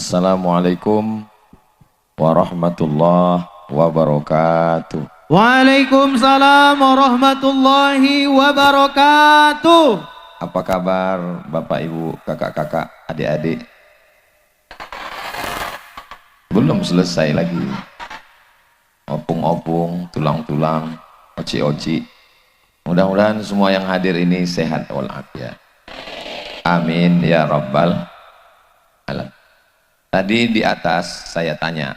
Assalamualaikum warahmatullahi wabarakatuh. Waalaikumsalam warahmatullahi wabarakatuh. Apa kabar Bapak Ibu, kakak-kakak, adik-adik? Belum selesai lagi. Opung-opung, tulang-tulang, oci-oci. Mudah-mudahan semua yang hadir ini sehat walafiat. Amin ya rabbal alamin. Tadi di atas saya tanya,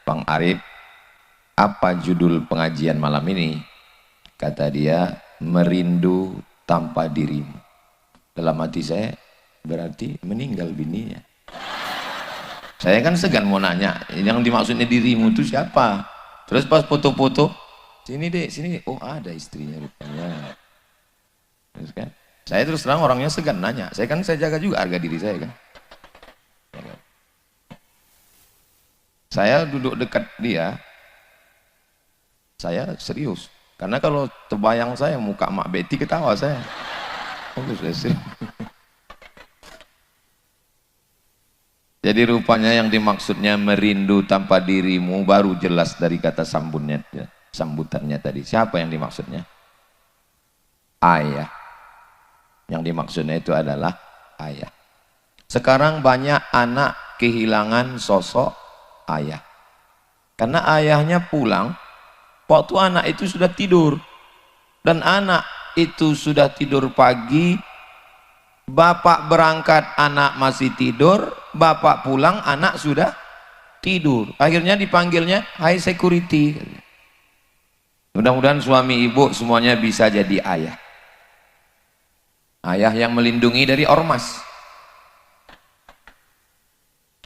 Bang Arif, apa judul pengajian malam ini? Kata dia, merindu tanpa dirimu. Dalam hati saya, berarti meninggal bininya. Saya kan segan mau nanya, yang dimaksudnya dirimu itu siapa? Terus pas foto-foto, sini deh, sini. Oh ada istrinya rupanya. Terus kan, saya terus terang orangnya segan nanya. Saya jaga juga harga diri saya kan. Saya duduk dekat dia, saya serius. Karena kalau terbayang saya muka Mak Betty ketawa saya. Jadi rupanya yang dimaksudnya merindu tanpa dirimu baru jelas dari kata sambutannya tadi. Siapa yang dimaksudnya? Ayah. Yang dimaksudnya itu adalah ayah. Sekarang banyak anak kehilangan sosok ayah, karena ayahnya pulang waktu anak itu sudah tidur, dan anak itu sudah tidur pagi, bapak berangkat anak masih tidur, bapak pulang anak sudah tidur. Akhirnya dipanggilnya hai security. Mudah-mudahan suami ibu semuanya bisa jadi ayah, ayah yang melindungi dari ormas,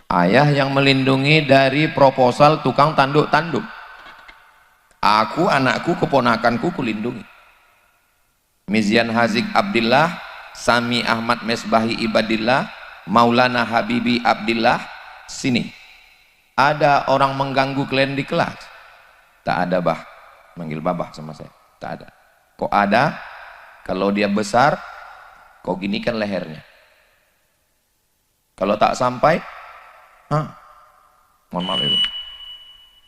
ayah yang melindungi dari proposal tukang tanduk-tanduk. Aku, anakku, keponakanku kulindungi. Mizian Hazik Abdillah, Sami Ahmad Mesbahi Ibadillah, Maulana Habibi Abdillah. Sini. Ada orang mengganggu kalian di kelas? Tak ada, bah. Manggil babah sama saya. Tak ada. Kok ada? Kalau dia besar, kau ginikan lehernya. Kalau tak sampai, mohon maaf itu.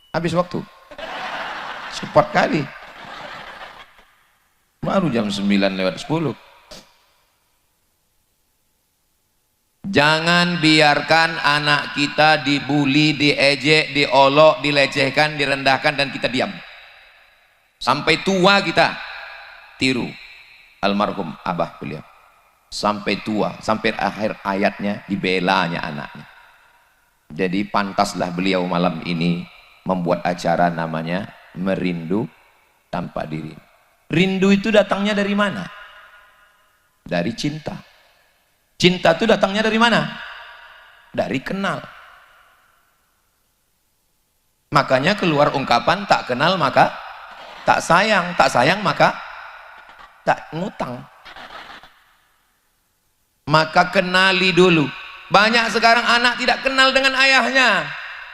Habis waktu. Cepat kali. Baru jam 9:10. Jangan biarkan anak kita dibuli, diejek, diolok, dilecehkan, direndahkan dan kita diam. Sampai tua kita tiru almarhum abah beliau. Sampai tua, sampai akhir hayatnya dibelanya anaknya. Jadi pantaslah beliau malam ini membuat acara namanya merindu tanpa diri. Rindu itu datangnya dari mana? Dari cinta. Cinta itu datangnya dari mana? Dari kenal. Makanya keluar ungkapan tak kenal maka tak sayang, tak sayang maka tak ngutang. Maka kenali dulu. Banyak sekarang anak tidak kenal dengan ayahnya,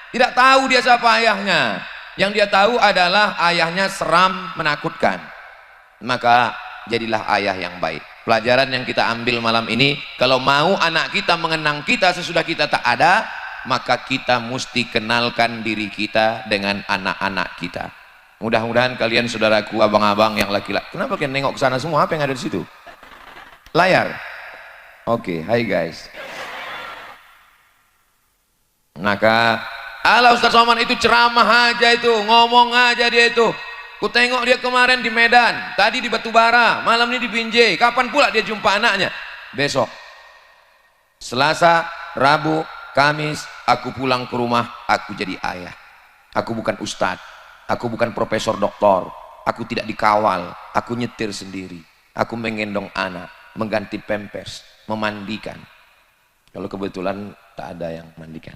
tidak tahu dia siapa ayahnya. Yang dia tahu adalah ayahnya seram, menakutkan. Maka jadilah ayah yang baik. Pelajaran yang kita ambil malam ini, kalau mau anak kita mengenang kita sesudah kita tak ada, maka kita mesti kenalkan diri kita dengan anak-anak kita. Mudah-mudahan kalian saudaraku, abang-abang yang laki-laki, kenapa kalian nengok ke sana semua? Apa yang ada di situ? Layar. Oke, hai guys. Maka ala Ustaz Somad itu ceramah aja itu, ngomong aja dia itu. Ku tengok dia kemarin di Medan, tadi di Batubara, malam ini di Binjai. Kapan pula dia jumpa anaknya? Besok. Selasa, Rabu, Kamis, aku pulang ke rumah, aku jadi ayah. Aku bukan ustadz, aku bukan profesor doktor, aku tidak dikawal, aku nyetir sendiri. Aku menggendong anak. mengganti pampers, memandikan. Kalau kebetulan tak ada yang mandikan.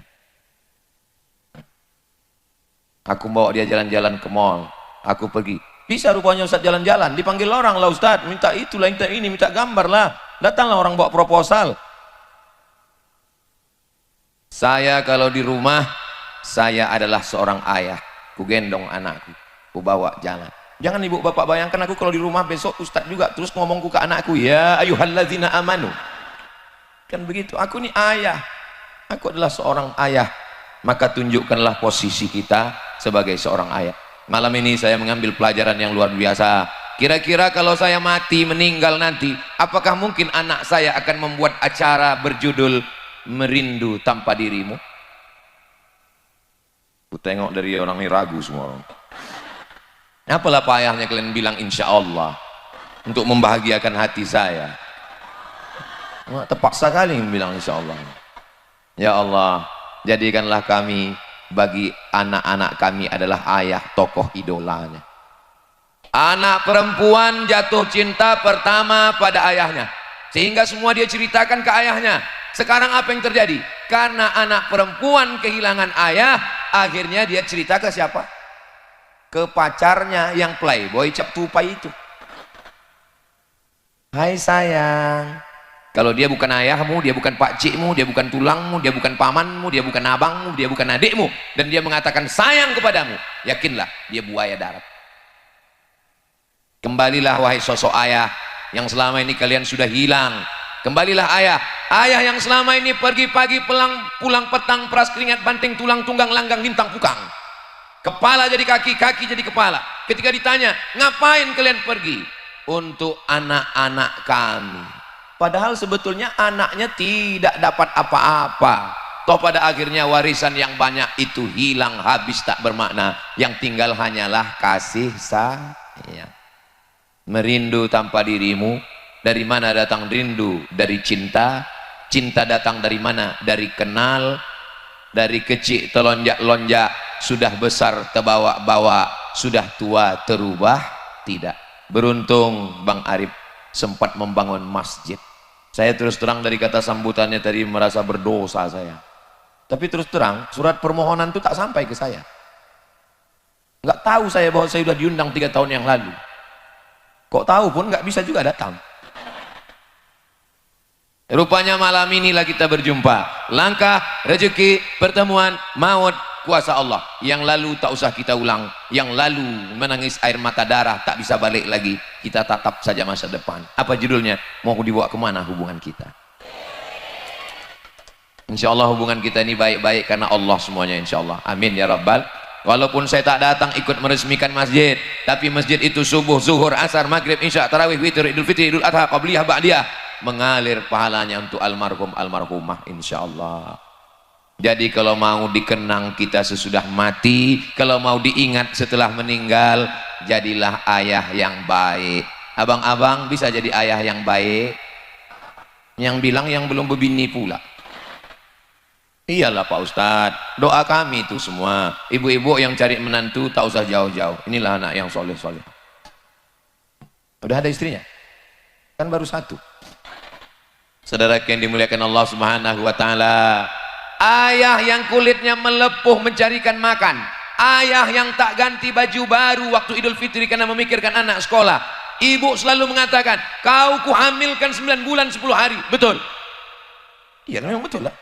Aku bawa dia jalan-jalan ke mall, aku pergi. Bisa rupanya Ustaz jalan-jalan, dipanggil orang lah Ustaz, minta itulah, minta ini, minta gambar lah. Datanglah orang bawa proposal. Saya kalau di rumah, saya adalah seorang ayah. Ku gendong anakku, ku bawa jalan. Jangan ibu bapak bayangkan aku kalau di rumah besok Ustaz juga terus ngomongku ke anakku, ya ayyuhalladzina amanu. Kan begitu, aku ini ayah. Aku adalah seorang ayah. Maka tunjukkanlah posisi kita sebagai seorang ayah. Malam ini saya mengambil pelajaran yang luar biasa. Kira-kira kalau saya mati, meninggal nanti, apakah mungkin anak saya akan membuat acara berjudul Merindu Tanpa Dirimu? Aku tengok dari orang ini ragu semua orang. Apalah payahnya kalian bilang insya Allah untuk membahagiakan hati saya. Terpaksa kali bilang insya Allah. Ya Allah, jadikanlah kami bagi anak-anak kami adalah ayah, tokoh idolanya. Anak perempuan jatuh cinta pertama pada ayahnya, sehingga semua dia ceritakan ke ayahnya. Sekarang apa yang terjadi? Karena anak perempuan kehilangan ayah, akhirnya dia cerita ke siapa? Ke pacarnya yang playboy cap tupai itu. Hai sayang, kalau dia bukan ayahmu, dia bukan pakcikmu, dia bukan tulangmu, dia bukan pamanmu, dia bukan abangmu, dia bukan adikmu, dan dia mengatakan sayang kepadamu, yakinlah dia buaya darat. Kembalilah wahai sosok ayah yang selama ini kalian sudah hilang. Kembalilah ayah, ayah yang selama ini pergi pagi pulang petang, peras keringat, banting tulang, tunggang langgang, lintang pukang, kepala jadi kaki, kaki jadi kepala. Ketika ditanya, ngapain kalian pergi? Untuk anak-anak kami. Padahal sebetulnya anaknya tidak dapat apa-apa. Toh pada akhirnya warisan yang banyak itu hilang, habis, tak bermakna. Yang tinggal hanyalah kasih sayang. Merindu tanpa dirimu. Dari mana datang rindu? Dari cinta. Cinta datang dari mana? Dari kenal. Dari kecil telonjak-lonjak, sudah besar terbawa-bawa, sudah tua terubah tidak. Beruntung Bang Arif sempat membangun masjid. Saya terus terang dari kata sambutannya tadi merasa berdosa saya. Tapi terus terang surat permohonan itu tak sampai ke saya. Nggak tahu saya bahwa saya sudah diundang 3 tahun yang lalu. Kok tahu pun nggak bisa juga datang. Rupanya malam inilah kita berjumpa. Langkah, rezeki, pertemuan, maut, kuasa Allah. Yang lalu tak usah kita ulang. Yang lalu menangis air mata darah, tak bisa balik lagi. Kita tatap saja masa depan. Apa judulnya? Mau dibawa kemana hubungan kita? Insya Allah hubungan kita ini baik-baik karena Allah semuanya insya Allah. Amin ya Rabbal. Walaupun saya tak datang ikut meresmikan masjid, tapi masjid itu subuh, zuhur, asar, maghrib, isya, tarawih, witir, idul fitri, idul adha, qabliyah, ba'diyah, mengalir pahalanya untuk almarhum almarhumah insyaallah. Jadi kalau mau dikenang kita sesudah mati, kalau mau diingat setelah meninggal, jadilah ayah yang baik. Abang-abang bisa jadi ayah yang baik? Yang bilang yang belum berbini pula. Iyalah Pak Ustadz, doa kami itu semua. Ibu-ibu yang cari menantu tak usah jauh-jauh. Inilah anak yang soleh-soleh. Udah ada istrinya? Kan baru 1. Saudara yang dimuliakan Allah Subhanahu wa taala, ayah yang kulitnya melepuh mencarikan makan, ayah yang tak ganti baju baru waktu Idul Fitri karena memikirkan anak sekolah. Ibu selalu mengatakan, kau kuhamilkan 9 bulan 10 hari. Betul? Iya memang betul lah.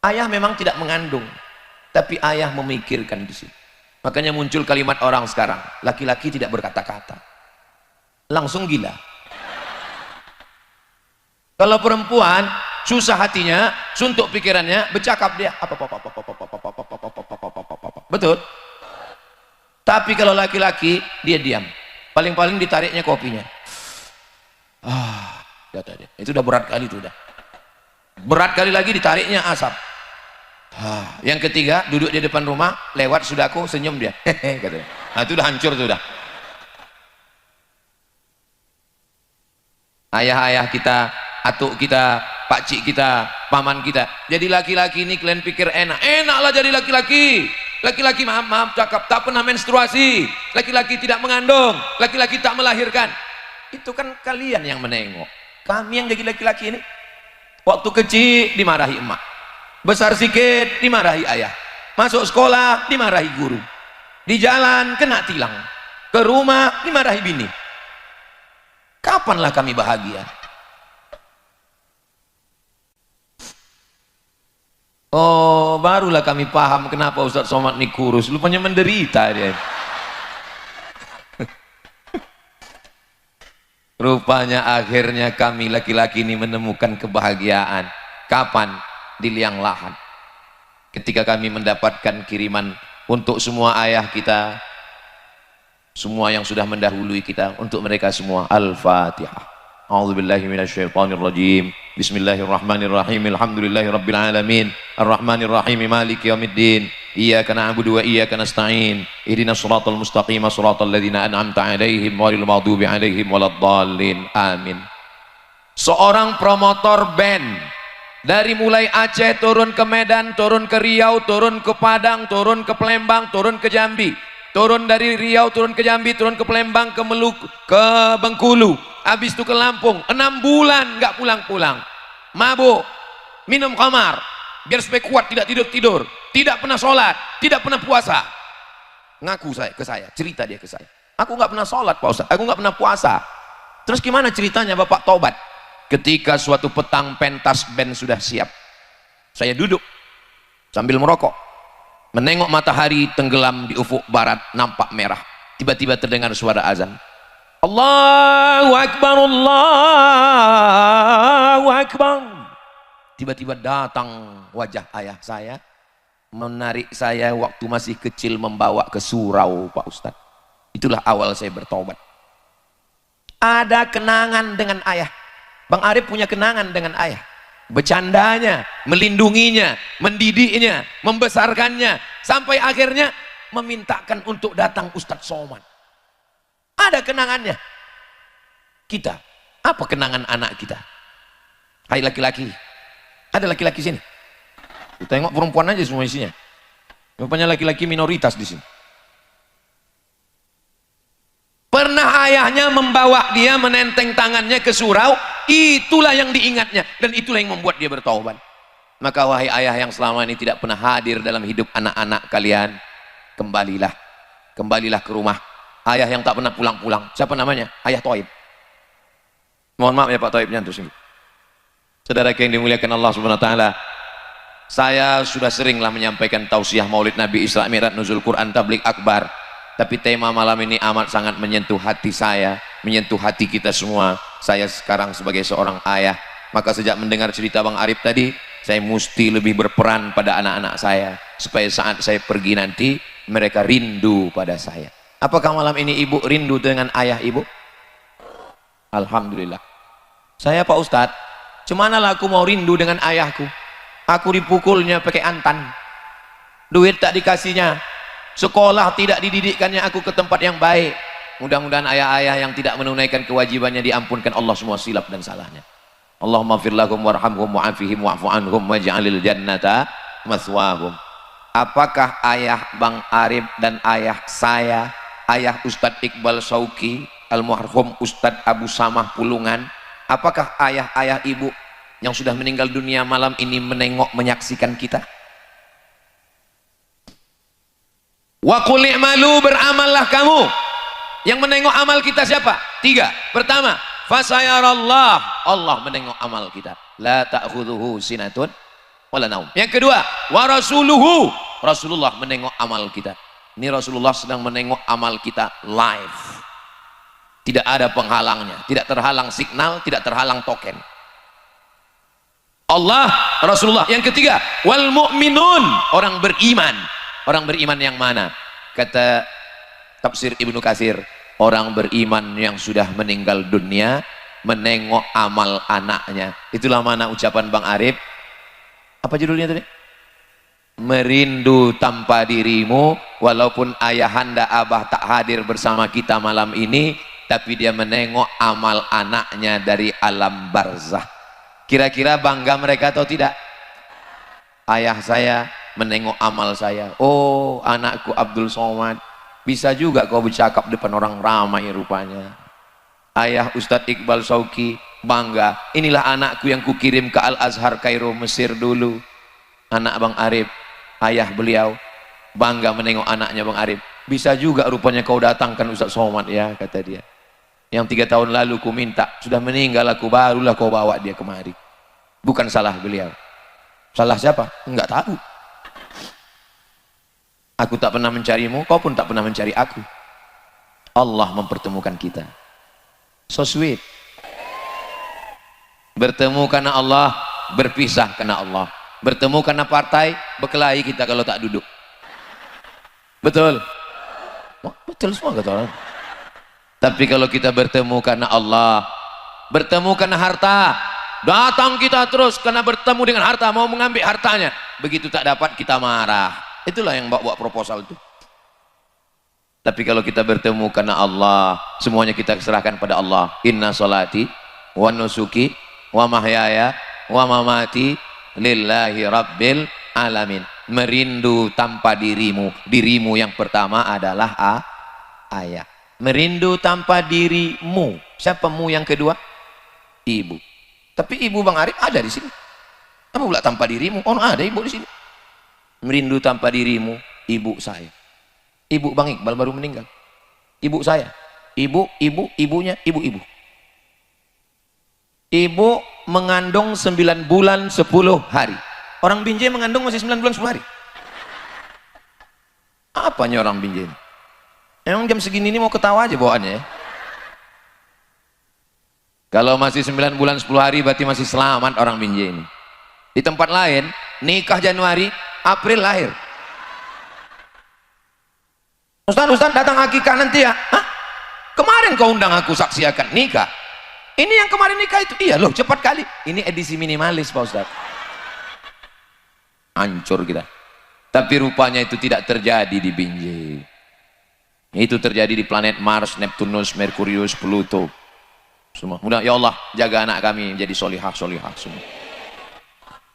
Ayah memang tidak mengandung, tapi ayah memikirkan di sini. Makanya muncul kalimat orang sekarang, laki-laki tidak berkata-kata, langsung gila. Kalau perempuan susah hatinya, suntuk pikirannya, bercakap dia betul. Tapi kalau laki-laki dia diam, paling-paling ditariknya kopinya. Kata dia, itu udah berat kali, itu udah berat kali lagi ditariknya asap. Yang ketiga duduk di depan rumah, lewat sudahku, senyum dia, katanya. Nah itu udah hancur tuh udah. Ayah-ayah kita, atuk kita, pakcik kita, paman kita. Jadi laki-laki ini kalian pikir enak? Enaklah jadi laki-laki. Laki-laki maaf cakap tak pernah menstruasi, laki-laki tidak mengandung, laki-laki tak melahirkan. Itu kan kalian yang menengok. Kami yang jadi laki-laki ini, waktu kecil dimarahi emak, besar sikit dimarahi ayah, masuk sekolah dimarahi guru, di jalan kena tilang, ke rumah dimarahi bini. Kapanlah kami bahagia? Oh, barulah kami paham kenapa Ustaz Somad ini kurus, lupanya menderita dia. Rupanya akhirnya kami laki-laki ini menemukan kebahagiaan. Kapan? Di liang lahat. Ketika kami mendapatkan kiriman untuk semua ayah kita, semua yang sudah mendahului kita, untuk mereka semua. Al-Fatihah. A'udzubillahi minasyaitonirrajim. Bismillahirrahmanirrahim. Alhamdulillahirabbil alamin. Arrahmanirrahim. Maliki yaumiddin. Iyyaka na'budu wa iyyaka nasta'in. Ihdinas shiratal mustaqim, shiratal ladzina an'amta 'alaihim ghairil maghdubi 'alaihim waladdallin. Amin. Seorang promotor band dari mulai Aceh turun ke Medan, turun ke Riau, turun ke Padang, turun ke Palembang, turun ke Jambi, turun dari Riau, turun ke Jambi, turun ke Palembang, ke Meluku, ke Bengkulu, habis itu ke Lampung. 6 bulan nggak pulang-pulang, mabuk, minum khamar, biar supaya kuat, tidak tidur-tidur, tidak pernah sholat, tidak pernah puasa. Ngaku ke saya, cerita dia ke saya, aku nggak pernah sholat Pak Ustaz, aku nggak pernah puasa. Terus gimana ceritanya Bapak tobat? Ketika suatu petang pentas band sudah siap, saya duduk sambil merokok, menengok matahari tenggelam di ufuk barat, nampak merah. Tiba-tiba terdengar suara azan. Allahu Akbar, Allahu Akbar. Tiba-tiba datang wajah ayah saya, menarik saya waktu masih kecil, membawa ke surau Pak Ustadz. Itulah awal saya bertobat. Ada kenangan dengan ayah. Bang Arif punya kenangan dengan ayah. Bercandanya, melindunginya, mendidiknya, membesarkannya, sampai akhirnya memintakan untuk datang Ustadz Somad. Ada kenangannya. Kita, apa kenangan anak kita? Hai laki-laki, ada laki-laki sini. Tengok perempuan aja semua isinya. Rupanya laki-laki minoritas di sini. Pernah ayahnya membawa dia, menenteng tangannya ke surau, itulah yang diingatnya, dan itulah yang membuat dia bertaubat. Maka wahai ayah yang selama ini tidak pernah hadir dalam hidup anak-anak kalian, kembalilah ke rumah. Ayah yang tak pernah pulang-pulang, siapa namanya? Ayah Toib. Mohon maaf ya Pak Toib, nyantus ini. Saudara yang dimuliakan Allah Subhanahu wa taala, saya sudah seringlah menyampaikan tausiah Maulid Nabi, Isra Mi'raj, Nuzul Quran, Tabligh Akbar. Tapi tema malam ini amat sangat menyentuh hati saya, menyentuh hati kita semua. Saya sekarang sebagai seorang ayah, maka sejak mendengar cerita Bang Arif tadi, saya mesti lebih berperan pada anak-anak saya, supaya saat saya pergi nanti, mereka rindu pada saya. Apakah malam ini ibu rindu dengan ayah ibu? Alhamdulillah. Saya Pak Ustadz, cemanalah aku mau rindu dengan ayahku? Aku dipukulnya pakai antan, duit tak dikasihnya, sekolah tidak dididikkannya aku ke tempat yang baik. Mudah-mudahan ayah-ayah yang tidak menunaikan kewajibannya diampunkan Allah semua silap dan salahnya. Allahumma fir lahum warhamhum wa'afihim wa'fu anhum waj'alil jannata maswahum. Apakah ayah Bang Arif dan ayah saya, ayah Ustadz Iqbal Sauki, almarhum Ustadz Abu Samah Pulungan, apakah ayah-ayah ibu yang sudah meninggal dunia malam ini menengok, menyaksikan kita? Wa qul i'malu, beramallah kamu. Yang menengok amal kita siapa? 3. Pertama, fasayarallah, Allah menengok amal kita. La ta'khudhuhu sinatun wala naum. Yang kedua, wa rasuluhu, Rasulullah menengok amal kita. Ini Rasulullah sedang menengok amal kita live. Tidak ada penghalangnya, tidak terhalang signal, tidak terhalang token. Allah, Rasulullah. Yang ketiga, wal mu'minun, orang beriman. Orang beriman yang mana? Kata tafsir Ibnu Katsir, orang beriman yang sudah meninggal dunia menengok amal anaknya. Itulah mana ucapan Bang Arif. Apa judulnya tadi? Merindu tanpa dirimu, walaupun ayahanda abah tak hadir bersama kita malam ini, tapi dia menengok amal anaknya dari alam barzah. Kira-kira bangga mereka atau tidak? Ayah saya menengok amal saya. Oh, anakku Abdul Somad, bisa juga kau bercakap depan orang ramai rupanya. Ayah Ustadz Iqbal Sauki bangga, inilah anakku yang kukirim ke Al-Azhar Kairo Mesir dulu. Anak Bang Arif, ayah beliau bangga menengok anaknya Bang Arif. Bisa juga rupanya kau datangkan Ustaz Somad ya, kata dia. Yang 3 tahun lalu ku minta, sudah meninggal aku, barulah kau bawa dia kemari. Bukan salah beliau. Salah siapa? Enggak tahu. Aku tak pernah mencarimu, kau pun tak pernah mencari aku. Allah mempertemukan kita. So sweet. Bertemu karena Allah, berpisah karena Allah. Bertemu karena partai, berkelahi kita kalau tak duduk. Betul? Betul semua kata orang. Tapi kalau kita bertemu karena Allah, bertemu karena harta, datang kita terus karena bertemu dengan harta, mau mengambil hartanya. Begitu tak dapat kita marah. Itulah yang bawa proposal itu. Tapi kalau kita bertemu karena Allah, semuanya kita serahkan pada Allah. Inna sholati wa nusuki wa mahyaya wa mamati lillahi rabbil alamin. Merindu tanpa dirimu. Dirimu yang pertama adalah ayah. Merindu tanpa dirimu. Siapa mu yang kedua? Ibu. Tapi ibu Bang Arif ada di sini. Apa pula tanpa dirimu? Oh, ada ibu di sini. Merindu tanpa dirimu, ibu saya. Ibu Bang Iqbal baru meninggal. Ibu saya. Ibunya, ibu-ibu. Ibu mengandung 9 bulan 10 hari. Orang Binjai mengandung masih 9 bulan 10 hari. Apanya orang Binjai? Emang jam segini ini mau ketawa aja bawaannya ya? Kalau masih 9 bulan 10 hari berarti masih selamat orang Binjai ini. Di tempat lain, nikah Januari, April lahir. Ustaz datang akikah nanti ya? Hah? Kemarin kau undang aku saksiakan nikah. Ini yang kemarin nikah itu. Iya loh, cepat kali. Ini edisi minimalis Pak Ustaz. Hancur kita. Tapi rupanya itu tidak terjadi di Binjai. Itu terjadi di planet Mars, Neptunus, Merkurius, Pluto. Semua. Mudah ya Allah jaga anak kami menjadi solihah semua.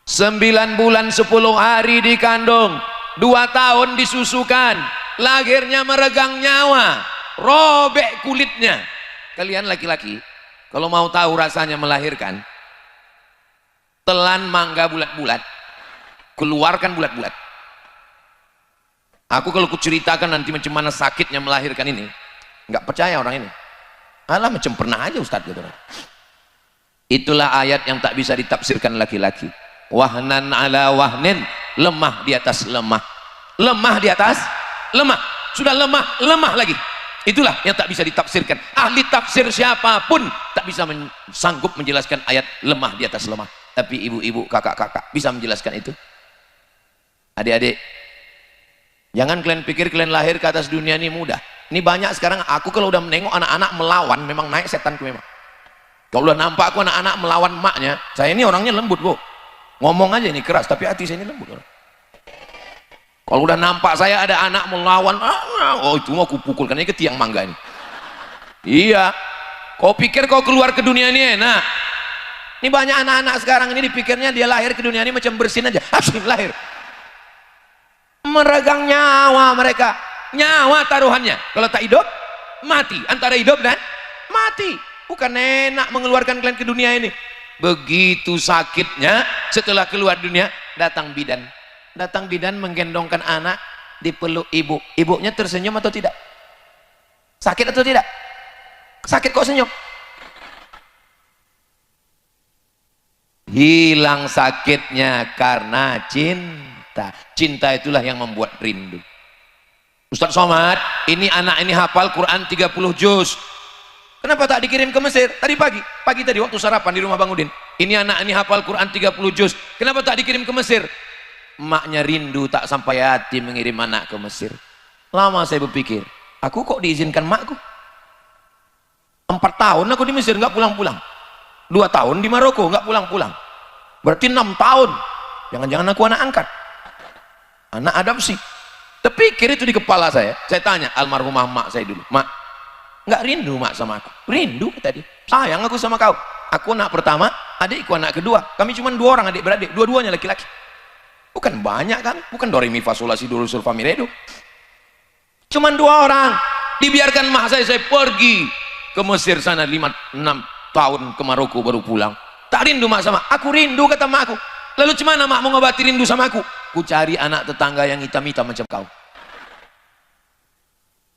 9 bulan 10 hari dikandung, 2 tahun disusukan, lahirnya meregang nyawa, robek kulitnya. Kalian laki-laki kalau mau tahu rasanya melahirkan, telan mangga bulat-bulat, keluarkan bulat-bulat. Aku kalau kuceritakan nanti macam mana sakitnya melahirkan ini, nggak percaya orang ini. Alah macam pernah aja Ustadz gitu. Itulah ayat yang tak bisa ditafsirkan laki-laki. Wahnan ala wahnin, lemah di atas lemah, lemah di atas lemah, sudah lemah lagi. Itulah yang tak bisa ditafsirkan. Ahli tafsir siapapun tak bisa sanggup menjelaskan ayat lemah di atas lemah. Tapi ibu-ibu, kakak-kakak bisa menjelaskan itu. Adik-adik, jangan kalian pikir kalian lahir ke atas dunia ini mudah. Ini banyak sekarang, aku kalau udah menengok anak-anak melawan, memang naik setanku memang. Kalau udah nampak aku anak-anak melawan emaknya, saya ini orangnya lembut bu. Ngomong aja ini keras, tapi hati saya ini lembut. Kalau udah nampak saya ada anak melawan, oh itu mau aku pukulkan ini ke tiang mangga ini. Iya, kau pikir kau keluar ke dunia ini enak? Ini banyak anak-anak sekarang ini dipikirnya dia lahir ke dunia ini macam bersin aja, asing lahir. Meregang nyawa mereka, nyawa taruhannya. Kalau tak hidup, mati. Antara hidup dan mati. Bukan enak mengeluarkan kalian ke dunia ini. Begitu sakitnya setelah keluar dunia, datang bidan. Datang bidan menggendongkan anak, dipeluk ibu. Ibunya tersenyum atau tidak? Sakit atau tidak? Sakit kok senyum? Hilang sakitnya karena cinta. Cinta itulah yang membuat rindu. Ustaz Somad, ini anak ini hafal Quran 30 juz. Kenapa tak dikirim ke Mesir? Tadi pagi tadi waktu sarapan di rumah Bang Udin. Ini anak ini hafal Quran 30 juz. Kenapa tak dikirim ke Mesir? Emaknya rindu tak sampai hati mengirim anak ke Mesir. Lama saya berpikir, aku kok diizinkan makku? 4 tahun aku di Mesir nggak pulang-pulang. 2 tahun di Maroko nggak pulang-pulang. Berarti 6 tahun. Jangan-jangan aku anak angkat. Anak adopsi. Terpikir itu di kepala saya. Saya tanya almarhumah mak saya dulu, mak, nggak rindu mak sama aku? Rindu tadi. Sayang aku sama kau. Aku anak pertama, adikku anak kedua. Kami cuma 2 orang adik beradik, dua-duanya laki-laki. Bukan banyak kan? Bukan do re mi fa sol la si do sol fa mi re do. Cuma 2 orang. Dibiarkan mak saya pergi ke Mesir sana 5, 6, tahun ke Maroko baru pulang. Tak rindu mak sama? Aku rindu, kata mak aku. Lalu gimana mak mau ngobati rindu sama aku? Ku cari anak tetangga yang hitam-hitam macam kau.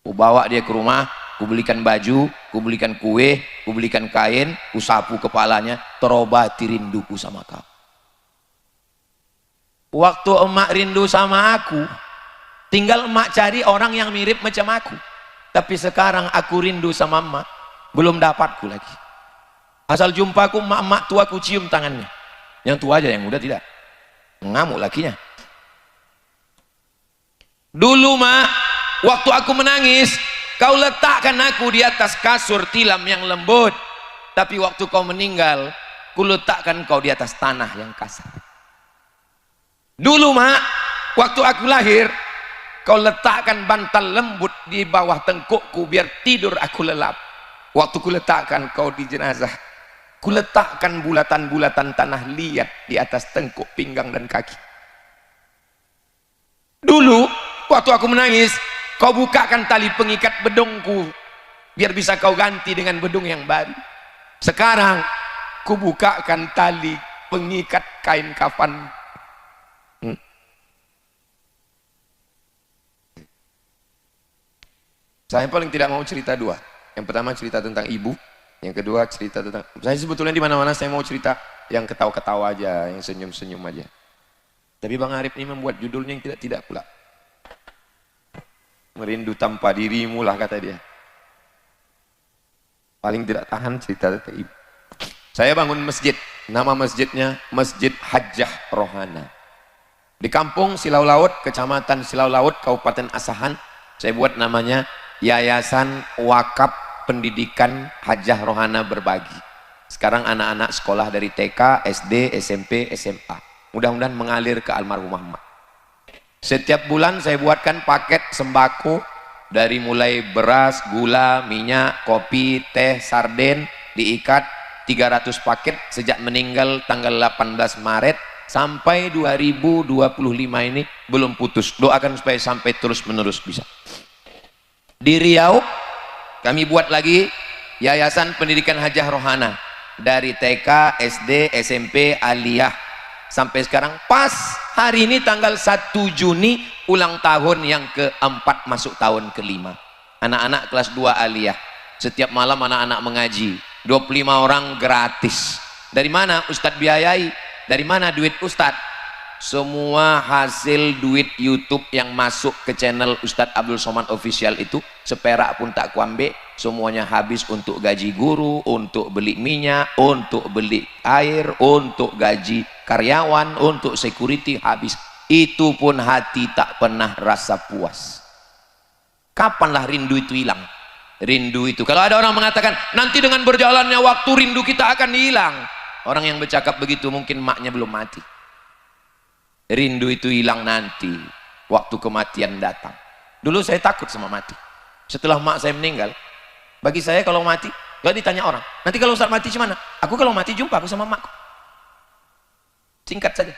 Ku bawa dia ke rumah, ku belikan baju, ku belikan kue, ku belikan kain, ku sapu kepalanya, terobati rinduku sama kau. Waktu emak rindu sama aku, tinggal emak cari orang yang mirip macam aku. Tapi sekarang aku rindu sama emak, belum dapatku lagi. Asal jumpaku emak-emak tua, ku cium tangannya. Yang tua aja, yang muda tidak. Ngamuk lakinya. Dulu mak, waktu aku menangis, kau letakkan aku di atas kasur tilam yang lembut. Tapi waktu kau meninggal, ku letakkan kau di atas tanah yang kasar. Dulu mak, waktu aku lahir, kau letakkan bantal lembut di bawah tengkukku biar tidur aku lelap. Waktu ku letakkan kau di jenazah, ku letakkan bulatan-bulatan tanah liat di atas tengkuk, pinggang dan kaki. Dulu waktu aku menangis, kau bukakan tali pengikat bedungku biar bisa kau ganti dengan bedung yang baru. Sekarang ku bukakan tali pengikat kain kafan. Saya paling tidak mau cerita dua. Yang pertama cerita tentang ibu, yang kedua cerita tentang, saya sebetulnya di mana-mana saya mau cerita yang ketawa-ketawa aja, yang senyum-senyum aja. Tapi Bang Arif ini membuat judulnya yang tidak pula. Merindu tanpa dirimu lah kata dia. Paling tidak tahan cerita tentang ibu. Saya bangun masjid, nama masjidnya Masjid Hajjah Rohana. Di kampung Silau Laut, kecamatan Silau Laut, Kabupaten Asahan, saya buat namanya Yayasan Wakaf Pendidikan Hajjah Rohana Berbagi. Sekarang anak-anak sekolah dari TK, SD, SMP, SMA. Mudah-mudahan mengalir ke almarhumah emak. Setiap bulan saya buatkan paket sembako dari mulai beras, gula, minyak, kopi, teh, sarden, diikat 300 paket sejak meninggal tanggal 18 Maret sampai 2025 ini belum putus. Doakan supaya sampai terus-menerus bisa. Di Riau kami buat lagi Yayasan Pendidikan Hajjah Rohana dari TK, SD, SMP, aliyah sampai sekarang. Pas hari ini tanggal 1 Juni ulang tahun yang keempat masuk tahun kelima. Anak-anak kelas 2 aliyah. Setiap malam anak-anak mengaji. 25 orang gratis. Dari mana Ustadz biayai? Dari mana duit Ustadz? Semua hasil duit YouTube yang masuk ke channel Ustadz Abdul Somad Official itu seperak pun tak kuambil. Semuanya habis untuk gaji guru, untuk beli minyak, untuk beli air, untuk gaji karyawan, untuk security, habis. Itu pun hati tak pernah rasa puas. Kapanlah rindu itu hilang? Rindu itu, kalau ada orang mengatakan nanti dengan berjalannya waktu rindu kita akan hilang, orang yang bercakap begitu mungkin maknya belum mati. Rindu itu hilang nanti waktu kematian datang. Dulu saya takut sama mati. Setelah mak saya meninggal, bagi saya kalau mati, gak ditanya orang, nanti kalau Ustaz mati gimana? Aku kalau mati jumpa aku sama makku. Singkat saja.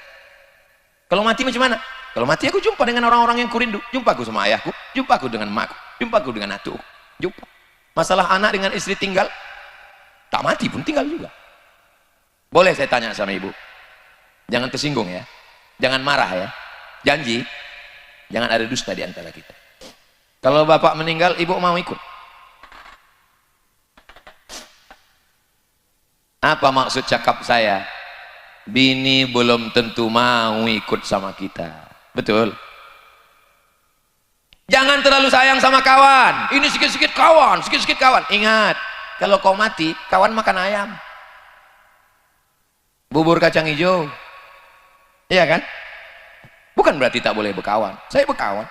Kalau mati macam mana? Kalau mati aku jumpa dengan orang-orang yang kurindu. Jumpa aku sama ayahku, jumpa aku dengan makku, jumpa aku dengan atuh, jumpa. Masalah anak dengan istri tinggal, tak mati pun tinggal juga. Boleh saya tanya sama ibu? Jangan tersinggung ya. Jangan marah ya. Janji, jangan ada dusta di antara kita. Kalau bapak meninggal, ibu mau ikut? Apa maksud cakap saya? Bini belum tentu mau ikut sama kita. Betul? Jangan terlalu sayang sama kawan. Ini sikit-sikit kawan, sikit-sikit kawan. Ingat, kalau kau mati, kawan makan ayam. Bubur kacang hijau. Iya kan? Bukan berarti tak boleh berkawan. Saya berkawan.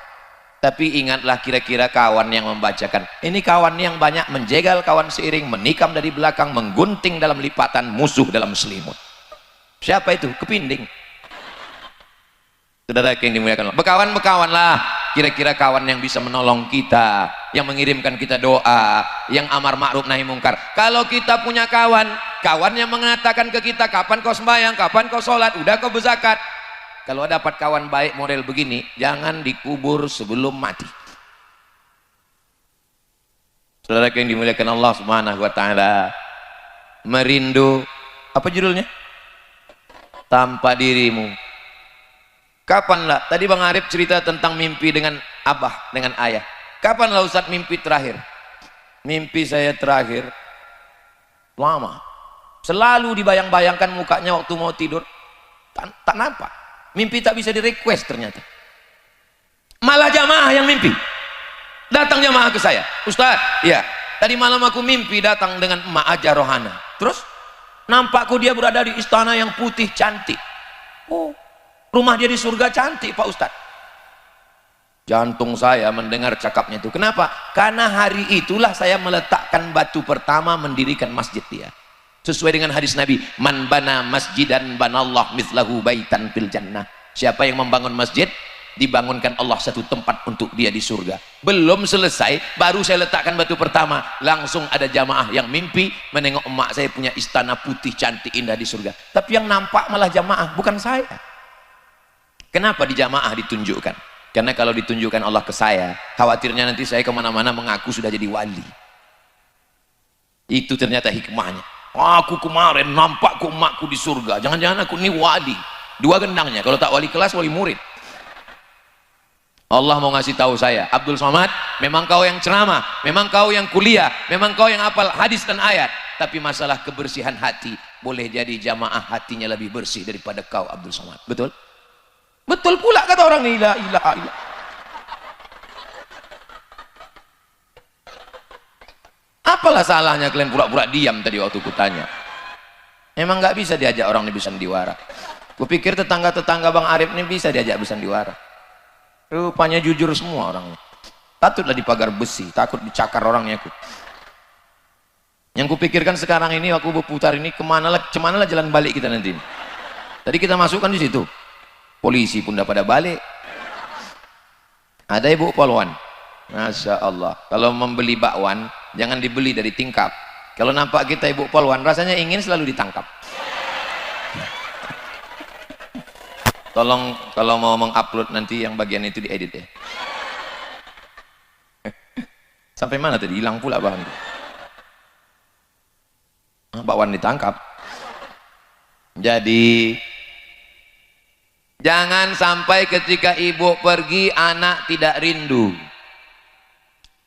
Tapi ingatlah kira-kira kawan yang membacakan. Ini kawan yang banyak menjegal kawan seiring, menikam dari belakang, menggunting dalam lipatan, musuh dalam selimut. Siapa itu? Kepinding. Saudara yang dimuliakan Allah. Berkawan-berkawanlah. Kira-kira kawan yang bisa menolong kita, yang mengirimkan kita doa, yang amar ma'ruf nahi mungkar. Kalau kita punya kawan, kawan yang mengatakan ke kita, kapan kau sembahyang, kapan kau sholat, udah kau berzakat. Kalau dapat kawan baik model begini, jangan dikubur sebelum mati. Saudara yang dimuliakan Allah Subhanahu wa taala. merindu, apa judulnya? Tanpa dirimu. Kapanlah, tadi Bang Arif cerita tentang mimpi dengan abah, dengan ayah. Kapanlah Ustaz mimpi terakhir? Mimpi saya terakhir lama, selalu dibayang-bayangkan mukanya waktu mau tidur, tak nampak. Mimpi tak bisa di request ternyata. Malah jamaah yang mimpi. Datang jamaah ke saya, Ustaz, ya tadi malam aku mimpi datang dengan emak Aja Rohana. Terus nampakku dia berada di istana yang putih cantik. Oh, rumah dia di surga cantik Pak Ustaz. Jantung saya mendengar cakapnya itu. Kenapa? Karena hari itulah saya meletakkan batu pertama mendirikan masjid dia. Sesuai dengan hadis Nabi, man bana masjidan banallah mithlahu baitan fil jannah. Siapa yang membangun masjid, dibangunkan Allah satu tempat untuk dia di surga. Belum selesai, baru saya letakkan batu pertama, langsung ada jamaah yang mimpi menengok emak saya punya istana putih cantik indah di surga. Tapi yang nampak malah jamaah, bukan saya. Kenapa di jamaah ditunjukkan? Karena kalau ditunjukkan Allah ke saya, khawatirnya nanti saya kemana-mana mengaku sudah jadi wali. Itu ternyata hikmahnya. Aku kemarin nampak ku emakku di surga, jangan-jangan aku ini wali. Dua gendangnya, kalau tak wali kelas, wali murid. Allah mau ngasih tahu saya, Abdul Somad, memang kau yang ceramah, memang kau yang kuliah, memang kau yang hafal hadis dan ayat, tapi masalah kebersihan hati, boleh jadi jamaah hatinya lebih bersih daripada kau Abdul Somad. Betul? Betul pula kata orang ini, la ilaha illallah. Apalah salahnya kalian pura-pura diam tadi waktu kutanya? Emang nggak bisa diajak orang ini bersandiwara? Kupikir tetangga-tetangga Bang Arif ini bisa diajak bersandiwara. Rupanya jujur semua orangnya. Takutlah di pagar besi, takut dicakar orangnya. Yang kupikirkan sekarang ini aku berputar ini kemana lah jalan balik kita nanti. Tadi kita masukkan di situ. Polisi pun dah pada balik. Ada ibu polwan, Masya Allah, kalau membeli bakwan jangan dibeli dari tingkap. Kalau nampak kita ibu polwan rasanya ingin selalu ditangkap. Tolong kalau mau mengupload nanti yang bagian itu diedit ya. Sampai mana tadi? Hilang pula bahan. Bakwan ditangkap. Jadi jangan sampai ketika ibu pergi anak tidak rindu.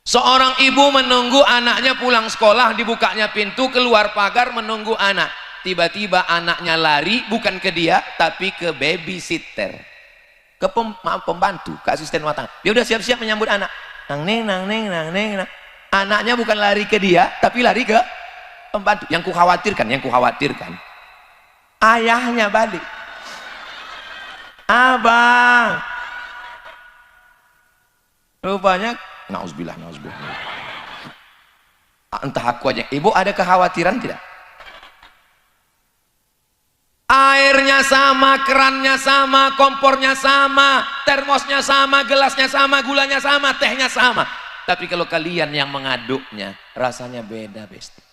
Seorang ibu menunggu anaknya pulang sekolah, dibukanya pintu, keluar pagar menunggu anak. Tiba-tiba anaknya lari bukan ke dia tapi ke babysitter, ke pembantu, ke asisten rumah tangga. Dia udah siap-siap menyambut anak. Nang neng nang neng nang neng. Anaknya bukan lari ke dia tapi lari ke pembantu. Yang kukhawatirkan ayahnya balik. Abang, rupanya nauzubillah. Entah aku aja. Ibu ada kekhawatiran tidak? Airnya sama, kerannya sama, kompornya sama, termosnya sama, gelasnya sama, gulanya sama, tehnya sama. Tapi kalau kalian yang mengaduknya, rasanya beda, besti.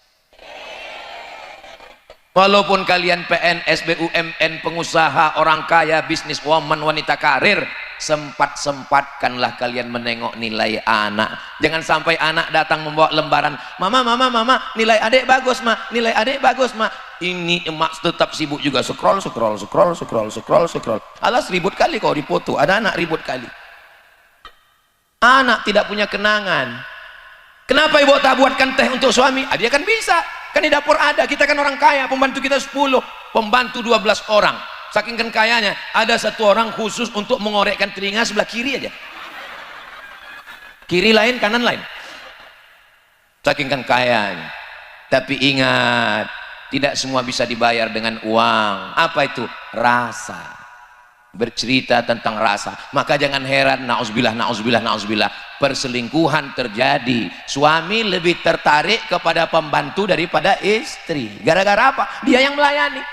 Walaupun kalian PNS, BUMN, pengusaha, orang kaya, bisniswoman, wanita karir, sempat-sempatkanlah kalian menengok nilai anak. Jangan sampai anak datang membawa lembaran, mama, nilai adik bagus ma, nilai adik bagus ma. Ini emak tetap sibuk juga scroll. Alas ribut kali kau dipoto, ada anak ribut kali. Anak tidak punya kenangan. Kenapa ibu tak buatkan teh untuk suami? Dia kan bisa. Kan di dapur ada, kita kan orang kaya, pembantu kita 10, pembantu 12 orang. Saking kan kayanya, ada satu orang khusus untuk mengorekkan telinga sebelah kiri aja. Kiri lain, kanan lain. Saking kan kayanya. Tapi ingat, tidak semua bisa dibayar dengan uang. Apa itu? Rasa. Bercerita tentang rasa. Maka jangan heran, na'udzubillah, perselingkuhan terjadi. Suami lebih tertarik kepada pembantu daripada istri. Gara-gara apa? Dia yang melayani.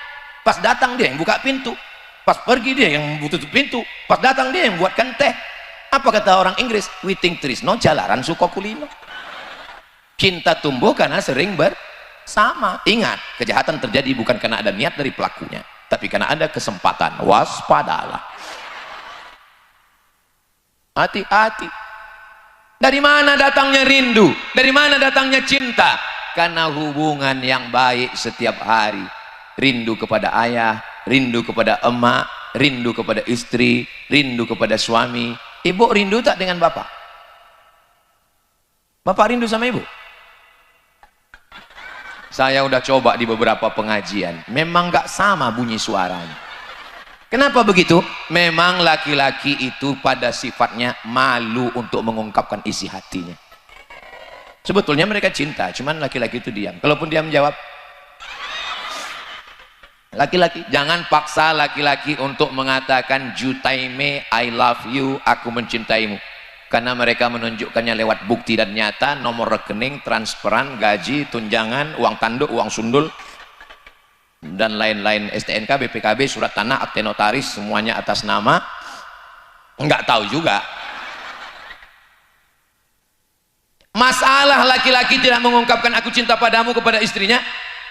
Pas datang dia yang buka pintu, pas pergi dia yang tutup pintu, pas datang dia yang buatkan teh. Apa kata orang Inggris? Witing trisno jalaran suko kulino. Cinta tumbuh karena sering bersama. Ingat, kejahatan terjadi bukan karena ada niat dari pelakunya, tapi karena ada kesempatan. Waspadalah. Hati-hati. Dari mana datangnya rindu? Dari mana datangnya cinta? karena hubungan yang baik setiap hari. Rindu kepada ayah, rindu kepada emak, rindu kepada istri, rindu kepada suami. Ibu rindu tak dengan bapak? Bapak rindu sama ibu? Saya udah coba di beberapa pengajian, memang gak sama bunyi suaranya. Kenapa begitu? Memang laki-laki itu pada sifatnya malu untuk mengungkapkan isi hatinya. Sebetulnya mereka cinta, cuman laki-laki itu diam. Kalaupun dia menjawab, laki-laki, jangan paksa laki-laki untuk mengatakan jutaime, I love you, aku mencintaimu. Karena mereka menunjukkannya lewat bukti dan nyata, nomor rekening, transferan, gaji, tunjangan, uang tanduk, uang sundul, dan lain-lain, STNK, BPKB, surat tanah, akte notaris, semuanya atas nama. Enggak tahu juga. Masalah laki-laki tidak mengungkapkan aku cinta padamu kepada istrinya,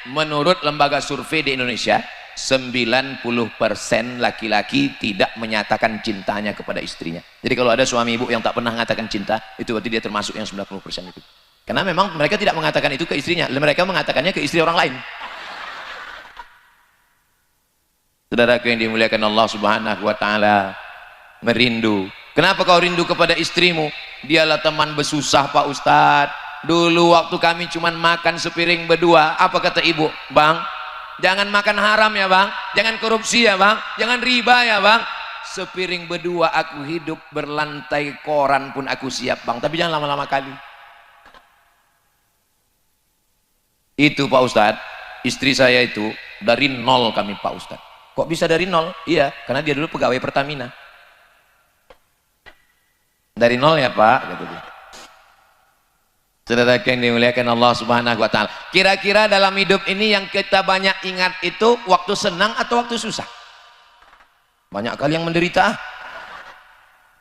menurut lembaga survei di Indonesia, 90% laki-laki tidak menyatakan cintanya kepada istrinya. Jadi kalau ada suami ibu yang tak pernah mengatakan cinta, itu berarti dia termasuk yang 90% itu. Karena memang mereka tidak mengatakan itu ke istrinya, mereka mengatakannya ke istri orang lain. Saudaraku yang dimuliakan Allah Subhanahu wa taala, merindu. Kenapa kau rindu kepada istrimu? Dialah teman bersusah Pak Ustadz. Dulu waktu kami cuman makan sepiring berdua, apa kata ibu? Bang, jangan makan haram ya bang, jangan korupsi ya bang, jangan riba ya bang. Sepiring berdua aku hidup, berlantai koran pun aku siap bang, tapi jangan lama-lama kali. Itu Pak Ustadz, istri saya itu dari nol kami Pak Ustadz. Kok bisa dari nol? Iya, karena dia dulu pegawai Pertamina. Dari nol ya Pak, kata dia. Saudara yang dimuliakan Allah Subhanahu wa taala. Kira-kira dalam hidup ini yang kita banyak ingat itu waktu senang atau waktu susah? Banyak kali yang menderita.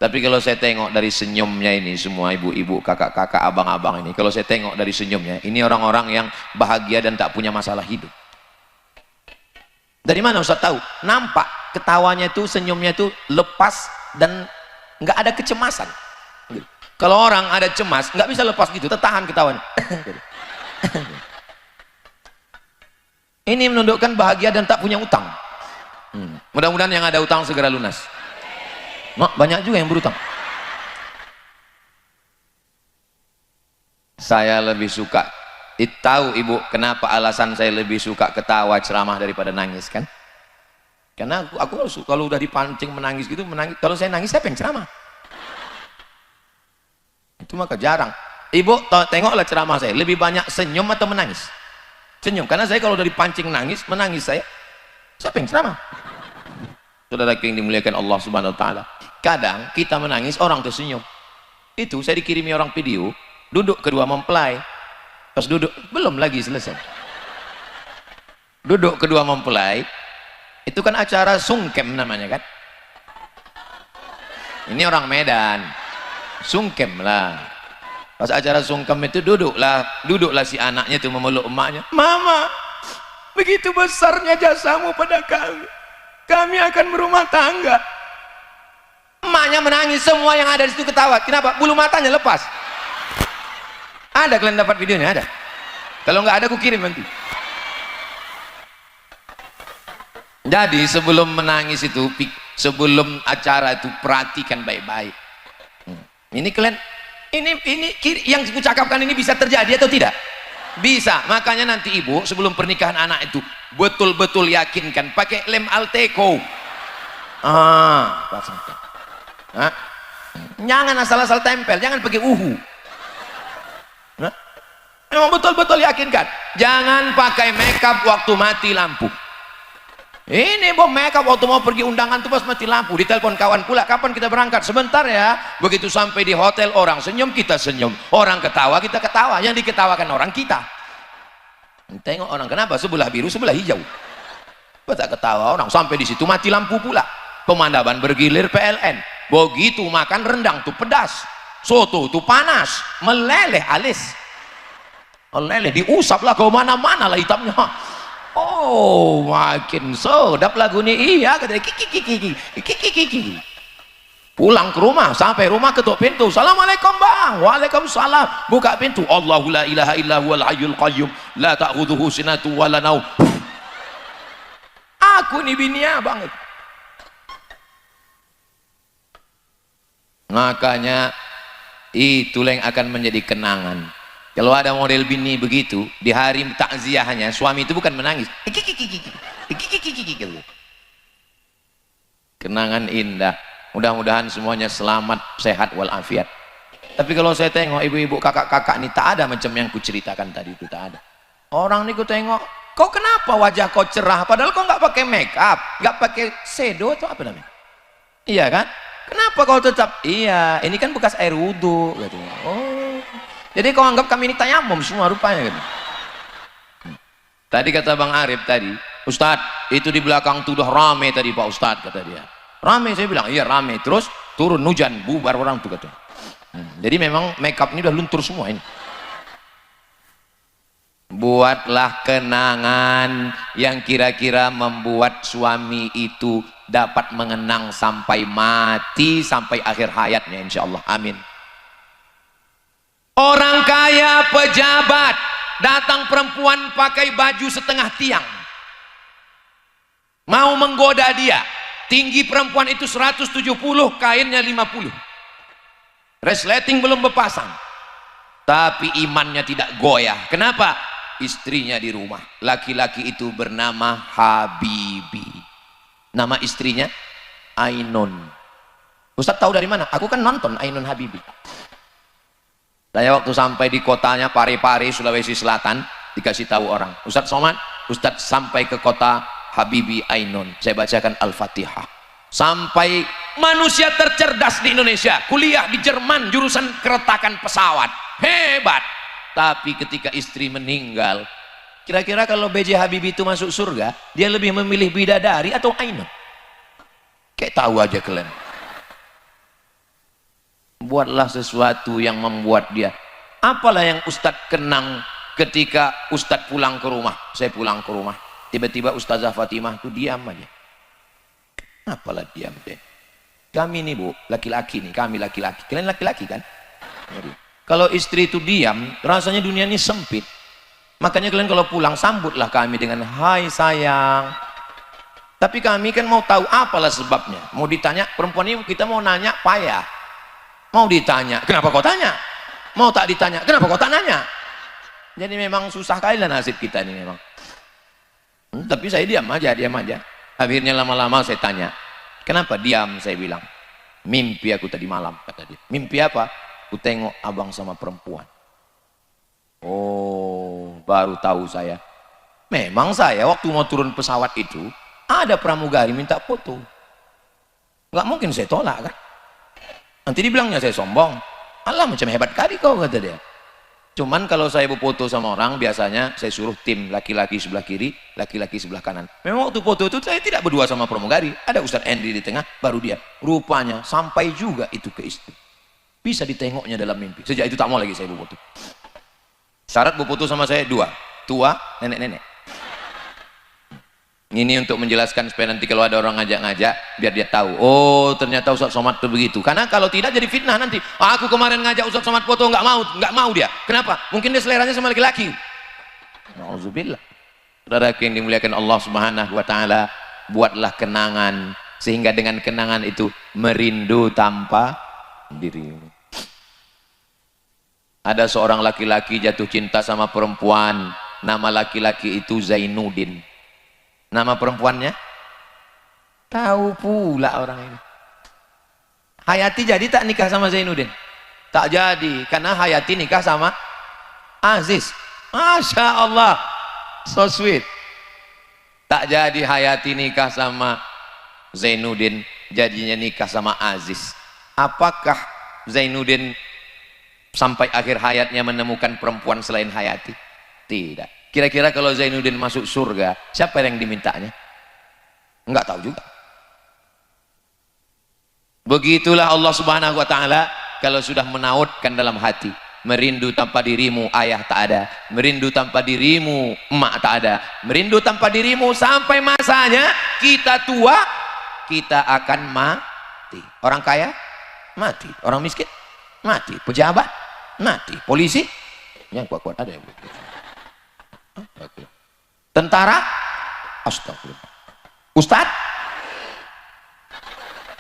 Tapi kalau saya tengok dari senyumnya ini, semua ibu-ibu, kakak-kakak, abang-abang ini, kalau saya tengok dari senyumnya, ini orang-orang yang bahagia dan tak punya masalah hidup. Dari mana Ustaz tahu? Nampak ketawanya itu, senyumnya itu lepas dan nggak ada kecemasan. Kalau orang ada cemas, nggak bisa lepas gitu, tertahan ketawanya. Ini menunjukkan bahagia dan tak punya utang. Mudah-mudahan yang ada utang segera lunas. Mak, banyak juga yang berutang. Saya lebih suka, tahu ibu kenapa alasan saya lebih suka ketawa ceramah daripada nangis kan? Karena aku kalau udah dipancing menangis gitu, menangis. Kalau saya nangis, saya pengen ceramah. Itu maka jarang. Ibu tengoklah ceramah saya, lebih banyak senyum atau menangis? Senyum, karena saya kalau udah dipancing nangis, menangis saya pengen ceramah. Saudara yang dimuliakan Allah Subhanahu wa taala, kadang kita menangis, orang tersenyum. Itu saya dikirimi orang video, duduk kedua mempelai, pas duduk belum lagi selesai, duduk kedua mempelai, itu kan acara sungkem namanya kan. Ini orang Medan, sungkem lah. Pas acara sungkem itu duduklah si anaknya itu memeluk emaknya. Mama, begitu besarnya jasamu pada kami akan berumah tangga. Emaknya menangis, semua yang ada di situ ketawa. Kenapa? Bulu matanya lepas. Ada kalian dapat videonya? Ada. Kalau nggak ada aku kirim nanti. Jadi sebelum menangis itu, sebelum acara itu perhatikan baik-baik. Ini kalian, ini yang aku cakapkan ini bisa terjadi atau tidak? Bisa. Makanya nanti ibu sebelum pernikahan anak itu betul-betul yakinkan pakai lem Alteco. Pasangkan. Jangan asal-asal tempel, jangan pakai uhu. Memang betul-betul yakinkan. Jangan pakai makeup waktu mati lampu. Ini bom makeup waktu mau pergi undangan tuh pas mati lampu, ditelepon kawan pula, kapan kita berangkat? Sebentar ya. Begitu sampai di hotel, orang senyum, kita senyum, orang ketawa, kita ketawa. Yang diketawakan orang kita. Tengok orang, kenapa sebelah biru sebelah hijau? Tak ketawa orang, sampai di situ mati lampu pula. Pemandangan bergilir PLN. Begitu makan rendang tuh pedas, soto tuh panas, meleleh alis, meleleh, diusap lah ke mana-mana lah hitamnya. Oh, makin sedap lagu ini. Iya, katanya kiki. Pulang ke rumah, sampai rumah ketuk pintu, assalamualaikum bang, waalaikumsalam, buka pintu, Allahu la ilaha illa huwal hayyul qayyum la ta'khudhuhu sinatu wala naum. Aku ini bini abang. Makanya itulah yang akan menjadi kenangan. Kalau ada model bini begitu di hari takziahnya, suami itu bukan menangis, kenangan indah. Mudah-mudahan semuanya selamat, sehat walafiat. Tapi kalau saya tengok ibu-ibu, kakak-kakak ini tak ada macam yang kuceritakan tadi itu, tak ada. Orang ini ku tengok, kau kenapa wajah kau cerah padahal kau nggak pakai make up, nggak pakai shadow atau apa namanya? Iya kan? Kenapa kau tetap? Iya, ini kan bekas air wudhu katanya. Oh, jadi kau anggap kami ini tayamum semua rupanya gitu. Tadi kata Bang Arif tadi, Ustadz itu di belakang tuh udah rame tadi Pak Ustadz, kata dia. Rame, saya bilang iya rame, terus turun hujan bubar orang tuh katanya. Jadi memang makeup ini udah luntur semua ini. Buatlah kenangan yang kira-kira membuat suami itu dapat mengenang sampai mati, sampai akhir hayatnya insyaallah, amin. Orang kaya, pejabat, datang perempuan pakai baju setengah tiang, mau menggoda dia. Tinggi perempuan itu 170, kainnya 50. Resleting belum berpasang. Tapi imannya tidak goyah. Kenapa? Istrinya di rumah. Laki-laki itu bernama Habibi. Nama istrinya Ainun. Ustaz tahu dari mana? Aku kan nonton Ainun Habibi. Saya waktu sampai di kotanya Parepare, Sulawesi Selatan, dikasih tahu orang, Ustaz Somad, Ustaz sampai ke kota Habibi Ainun, saya bacakan Al-Fatihah. Sampai manusia tercerdas di Indonesia, kuliah di Jerman jurusan keretakan pesawat, hebat. Tapi ketika istri meninggal, kira-kira kalau B.J. Habibie itu masuk surga, dia lebih memilih bidadari atau Ainun? Kayak tahu aja kalian. Buatlah sesuatu yang membuat dia. Apalah yang Ustadz kenang ketika Ustadz pulang ke rumah. Saya pulang ke rumah, tiba-tiba Ustazah Fatimah tuh diam aja. Apalah diam deh. Kami nih bu, laki-laki nih, kami laki-laki. Kalian laki-laki kan? Jadi, kalau istri itu diam, rasanya dunia ini sempit. Makanya kalian kalau pulang, sambutlah kami dengan hai sayang. Tapi kami kan mau tahu apalah sebabnya. Mau ditanya, perempuan ini kita mau nanya payah. Mau ditanya, kenapa kau tanya? Mau tak ditanya, kenapa kau tak nanya? Jadi memang susah kali lah nasib kita ini memang. Tapi saya diam aja. Akhirnya lama-lama saya tanya, kenapa diam? Saya bilang, mimpi aku tadi malam, kata dia. Mimpi apa? Aku tengok abang sama perempuan. Oh, baru tahu saya. Memang saya waktu mau turun pesawat itu, ada pramugari minta foto. Nggak mungkin saya tolak kan? Nanti dibilangnya saya sombong. Allah macam hebat kali kau, kata dia. Cuman kalau saya berfoto sama orang, biasanya saya suruh tim laki-laki sebelah kiri, laki-laki sebelah kanan. Memang waktu foto itu saya tidak berdua sama pramugari, ada Ustadz Henry di tengah, baru dia. Rupanya sampai juga itu ke istri. Bisa ditengoknya dalam mimpi. Sejak itu tak mau lagi saya berfoto. Syarat berfoto sama saya dua, tua, nenek-nenek. Ini untuk menjelaskan supaya nanti kalau ada orang ngajak-ngajak, biar dia tahu, oh ternyata Ustadz Somad itu begitu. Karena kalau tidak jadi fitnah nanti. Aku kemarin ngajak Ustadz Somad foto, nggak mau dia. Kenapa? Mungkin dia seleranya sama laki-laki. Nauzubillah. Saudara yang dimuliakan Allah Subhanahu wa taala, buatlah kenangan sehingga dengan kenangan itu merindu tanpa dirimu. Ada seorang laki-laki jatuh cinta sama perempuan, nama laki-laki itu Zainuddin. Nama perempuannya? Tahu pula orang ini. Hayati jadi tak nikah sama Zainuddin? Tak jadi, karena Hayati nikah sama Aziz. Masya Allah, so sweet. Tak jadi Hayati nikah sama Zainuddin, jadinya nikah sama Aziz. Apakah Zainuddin sampai akhir hayatnya menemukan perempuan selain Hayati? Tidak. Kira-kira kalau Zainuddin masuk surga, siapa yang dimintanya? Enggak tahu juga. Begitulah Allah Subhanahu wa taala kalau sudah menautkan dalam hati, merindu tanpa dirimu ayah tak ada, merindu tanpa dirimu emak tak ada, merindu tanpa dirimu sampai masanya kita tua, kita akan mati. Orang kaya mati. Orang miskin, mati. Pejabat, mati. Polisi, yang kuat-kuat ada yang begitu. Tentara, astagfirullah. Ustadz,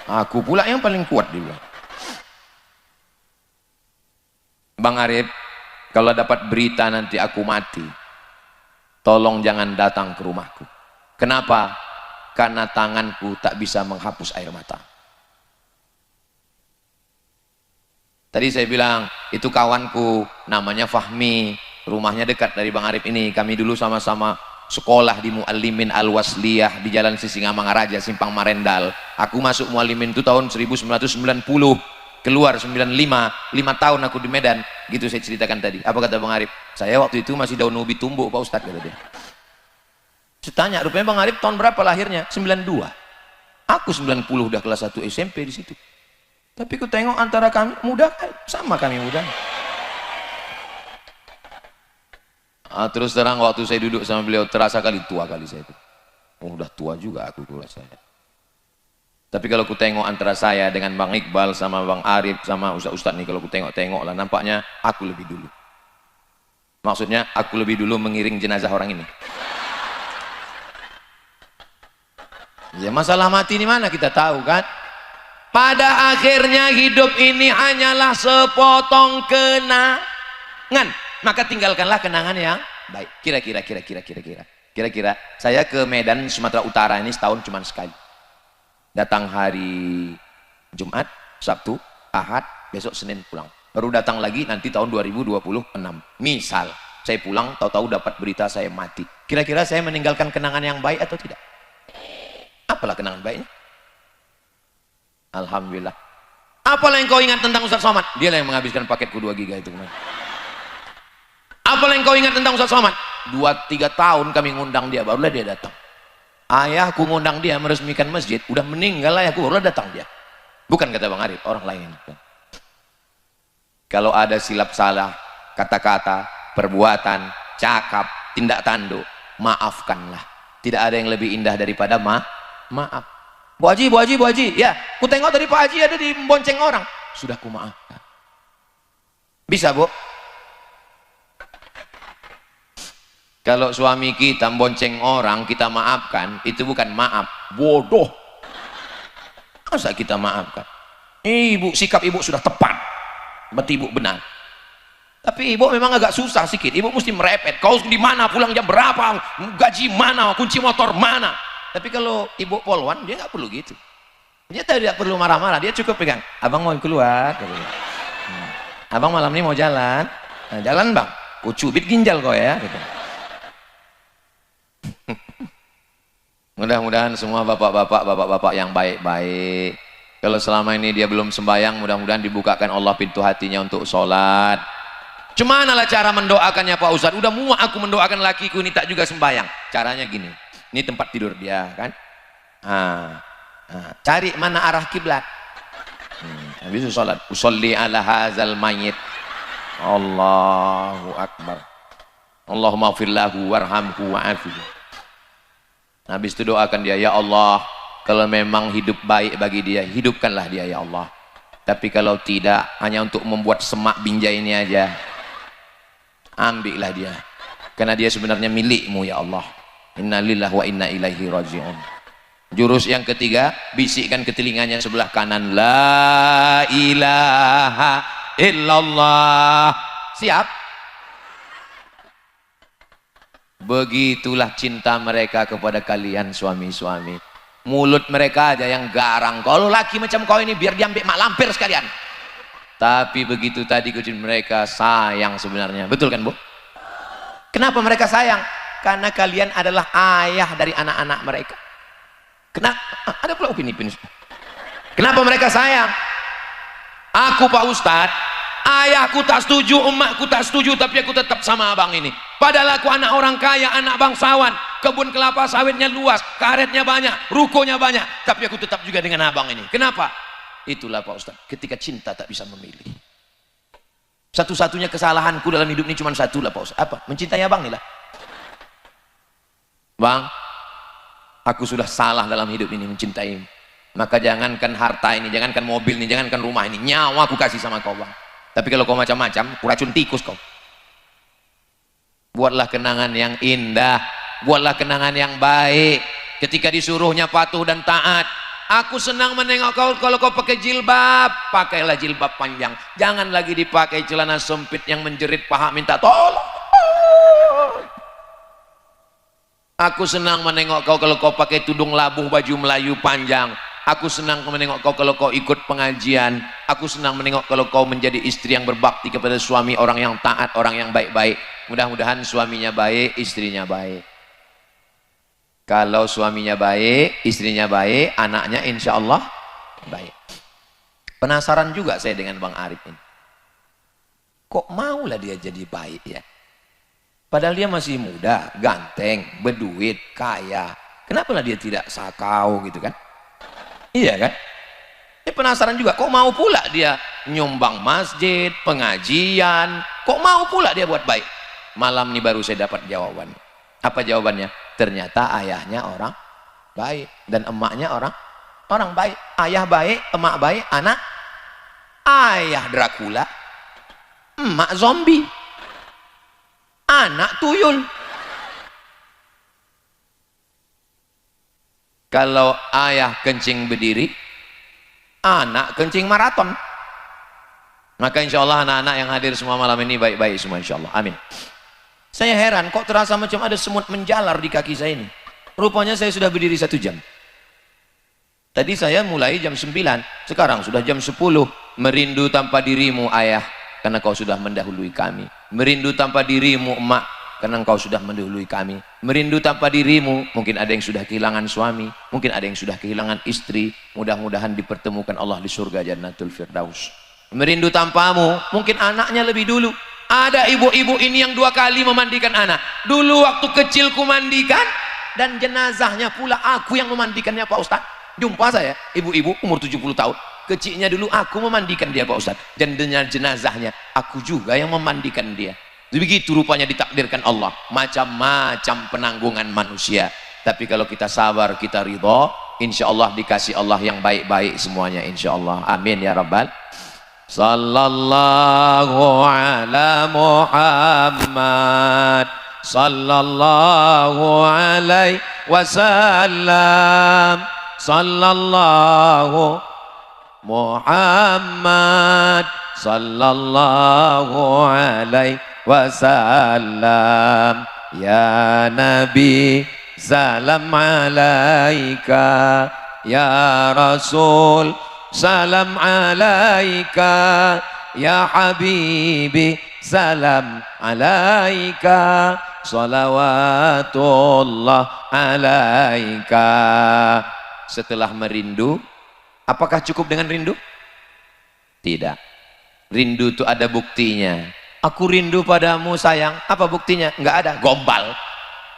aku pula yang paling kuat dia. Bang Arif, kalau dapat berita nanti aku mati, tolong jangan datang ke rumahku. Kenapa? Karena tanganku tak bisa menghapus air mata. Tadi saya bilang, itu kawanku, namanya Fahmi, rumahnya dekat dari Bang Arif ini. Kami dulu sama-sama sekolah di Muallimin Al-Wasliyah di Jalan Sisingamangaraja, Simpang Marendal. Aku masuk Muallimin itu tahun 1990. Keluar 95, 5 tahun aku di Medan, gitu saya ceritakan tadi. Apa kata Bang Arif? Saya waktu itu masih daun ubi tumbuk Pak Ustadz, kata dia. Saya tanya, rupanya Bang Arif tahun berapa lahirnya? 92. Aku 90 udah kelas 1 SMP di situ. Tapi ku tengok antara kami muda, sama kami muda. Terus terang waktu saya duduk sama beliau terasa kali tua kali saya itu. Oh, udah tua juga aku kelas saya. Tapi kalau ku tengok antara saya dengan Bang Iqbal sama Bang Arif sama Ustaz-Ustaz nih, kalau ku tengok-tengok lah nampaknya aku lebih dulu. Maksudnya aku lebih dulu mengiring jenazah orang ini. Ya masalah mati ini mana kita tahu kan? Pada akhirnya hidup ini hanyalah sepotong kenangan. Maka tinggalkanlah kenangan yang baik. Kira-kira saya ke Medan Sumatera Utara ini setahun cuma sekali. Datang hari Jumat, Sabtu, Ahad, besok Senin pulang. Baru datang lagi nanti tahun 2026. Misal saya pulang tahu-tahu dapat berita saya mati. Kira-kira saya meninggalkan kenangan yang baik atau tidak? Apalah kenangan baiknya? Alhamdulillah. Apalah yang kau ingat tentang Ustaz Somad? Dia yang menghabiskan paketku 2 giga itu. Apalah yang kau ingat tentang Ustaz Somad? 2-3 tahun kami ngundang dia, barulah dia datang. Ayahku ngundang dia meresmikan masjid, udah meninggal ayahku, barulah datang dia. Bukan kata Bang Arif, orang lain. Kalau ada silap salah, kata-kata, perbuatan, cakap, tindak tanduk, maafkanlah. Tidak ada yang lebih indah daripada maaf. Bu Haji, ya, ku tengok tadi Pak Haji ada di bonceng orang. Sudah ku maafkan. Bisa, Bu? Kalau suami kita bonceng orang, kita maafkan, itu bukan maaf, bodoh. Masa kita maafkan? Ibu, sikap ibu sudah tepat, berarti ibu benar. Tapi ibu memang agak susah sedikit, ibu mesti merepet, kau di mana, pulang jam berapa, gaji mana, kunci motor mana. Tapi kalau ibu polwan, dia nggak perlu gitu. Dia tidak perlu marah-marah, dia cukup pegang, abang mau keluar, abang malam ini mau jalan, nah, jalan bang, ku cubit ginjal kau ya, gitu. Mudah-mudahan semua bapak-bapak yang baik-baik, kalau selama ini dia belum sembahyang, mudah-mudahan dibukakan Allah pintu hatinya untuk sholat. Cuman lah cara mendoakannya Pak Ustadz? Udah muak aku mendoakan lakiku ini tak juga sembahyang. Caranya gini, ini tempat tidur dia kan, cari mana arah kiblat, habis itu sholat, usolli ala hazal mayit, Allahu Akbar, Allahumma firlahu warhamhu wa'afihi. Habis itu doakan dia, ya Allah, kalau memang hidup baik bagi dia, hidupkanlah dia ya Allah. Tapi kalau tidak, hanya untuk membuat semak binjai ini aja, ambillah dia, karena dia sebenarnya milikmu ya Allah. Inna lillahi wa inna ilaihi raji'un. Jurus yang ketiga, bisikkan ke telinganya sebelah kanan, la ilaha illallah. Siap? Begitulah cinta mereka kepada kalian suami-suami. Mulut mereka aja yang garang, kalau laki macam kau ini biar diambil mak lampir sekalian. Tapi begitu tadi kucing mereka sayang sebenarnya, betul kan Bu? Kenapa mereka sayang? Karena kalian adalah ayah dari anak-anak mereka. Kenapa? Ada pula opini. Kenapa mereka sayang? Aku Pak Ustadz, ayahku tak setuju, emakku tak setuju, tapi aku tetap sama abang ini. Padahal aku anak orang kaya, anak bangsawan, kebun kelapa sawitnya luas, karetnya banyak, rukonya banyak, tapi aku tetap juga dengan abang ini. Kenapa? Itulah Pak Ustadz, ketika cinta tak bisa memilih. Satu-satunya kesalahanku dalam hidup ini cuma satu lah Pak Ustadz. Apa? Mencintai abang nih lah. Bang, aku sudah salah dalam hidup ini mencintaimu. Maka jangankan harta ini, jangankan mobil ini, jangankan rumah ini, nyawa aku kasih sama kau bang. Tapi kalau kau macam-macam, aku racun tikus kau. Buatlah kenangan yang indah, buatlah kenangan yang baik. Ketika disuruhnya patuh dan taat, aku senang menengok kau kalau kau pakai jilbab, pakailah jilbab panjang. Jangan lagi dipakai celana sempit yang menjerit paha minta tolong. Aku senang menengok kau kalau kau pakai tudung labuh baju Melayu panjang. Aku senang menengok kau kalau kau ikut pengajian. Aku senang menengok kalau kau menjadi istri yang berbakti kepada suami, orang yang taat, orang yang baik-baik. Mudah-mudahan suaminya baik, istrinya baik. Kalau suaminya baik, istrinya baik, anaknya insya Allah baik. Penasaran juga saya dengan Bang Arif ini. Kok maulah dia jadi baik ya? Padahal dia masih muda, ganteng, berduit, kaya. Kenapa lah dia tidak sakau gitu kan? Iya kan? Ini penasaran juga, kok mau pula dia nyumbang masjid, pengajian, kok mau pula dia buat baik? Malam ini baru saya dapat jawaban. Apa jawabannya? Ternyata ayahnya orang baik dan emaknya orang baik. Ayah baik, emak baik, anak ayah Dracula, emak zombie, anak tuyul. Kalau ayah kencing berdiri, anak kencing maraton. Maka insya Allah anak-anak yang hadir semua malam ini baik-baik semua insya Allah. Amin. Saya heran kok terasa macam ada semut menjalar di kaki saya ini. Rupanya saya sudah berdiri 1 jam. Tadi saya mulai jam 9, sekarang sudah jam 10. Merindu tanpa dirimu ayah, karena kau sudah mendahului kami. Merindu tanpa dirimu emak, karena engkau sudah mendahului kami. Merindu tanpa dirimu, mungkin ada yang sudah kehilangan suami, mungkin ada yang sudah kehilangan istri. Mudah-mudahan dipertemukan Allah di surga Jannatul Firdaus. Merindu tanpamu, mungkin anaknya lebih dulu. Ada ibu-ibu ini yang 2 kali memandikan anak. Dulu waktu kecil ku mandikan, dan jenazahnya pula aku yang memandikannya Pak Ustaz. Jumpa saya, ibu-ibu umur 70 tahun. Kecilnya dulu aku memandikan dia Pak Ustaz. Dan dengan jenazahnya, aku juga yang memandikan dia. Begitu rupanya ditakdirkan Allah. Macam-macam penanggungan manusia. Tapi kalau kita sabar, kita ridha, insya Allah dikasih Allah yang baik-baik semuanya insya Allah. Amin ya Rabbal. Sallallahu ala Muhammad, sallallahu alaihi wasallam, sallallahu Muhammad, sallallahu alaihi wasallam. Ya Nabi salam alaika, ya Rasul salam alaika, ya Habibi salam alaika, salawatullah alaika. Setelah merindu, apakah cukup dengan rindu? Tidak. Rindu itu ada buktinya. Aku rindu padamu sayang. Apa buktinya? Enggak ada. Gombal,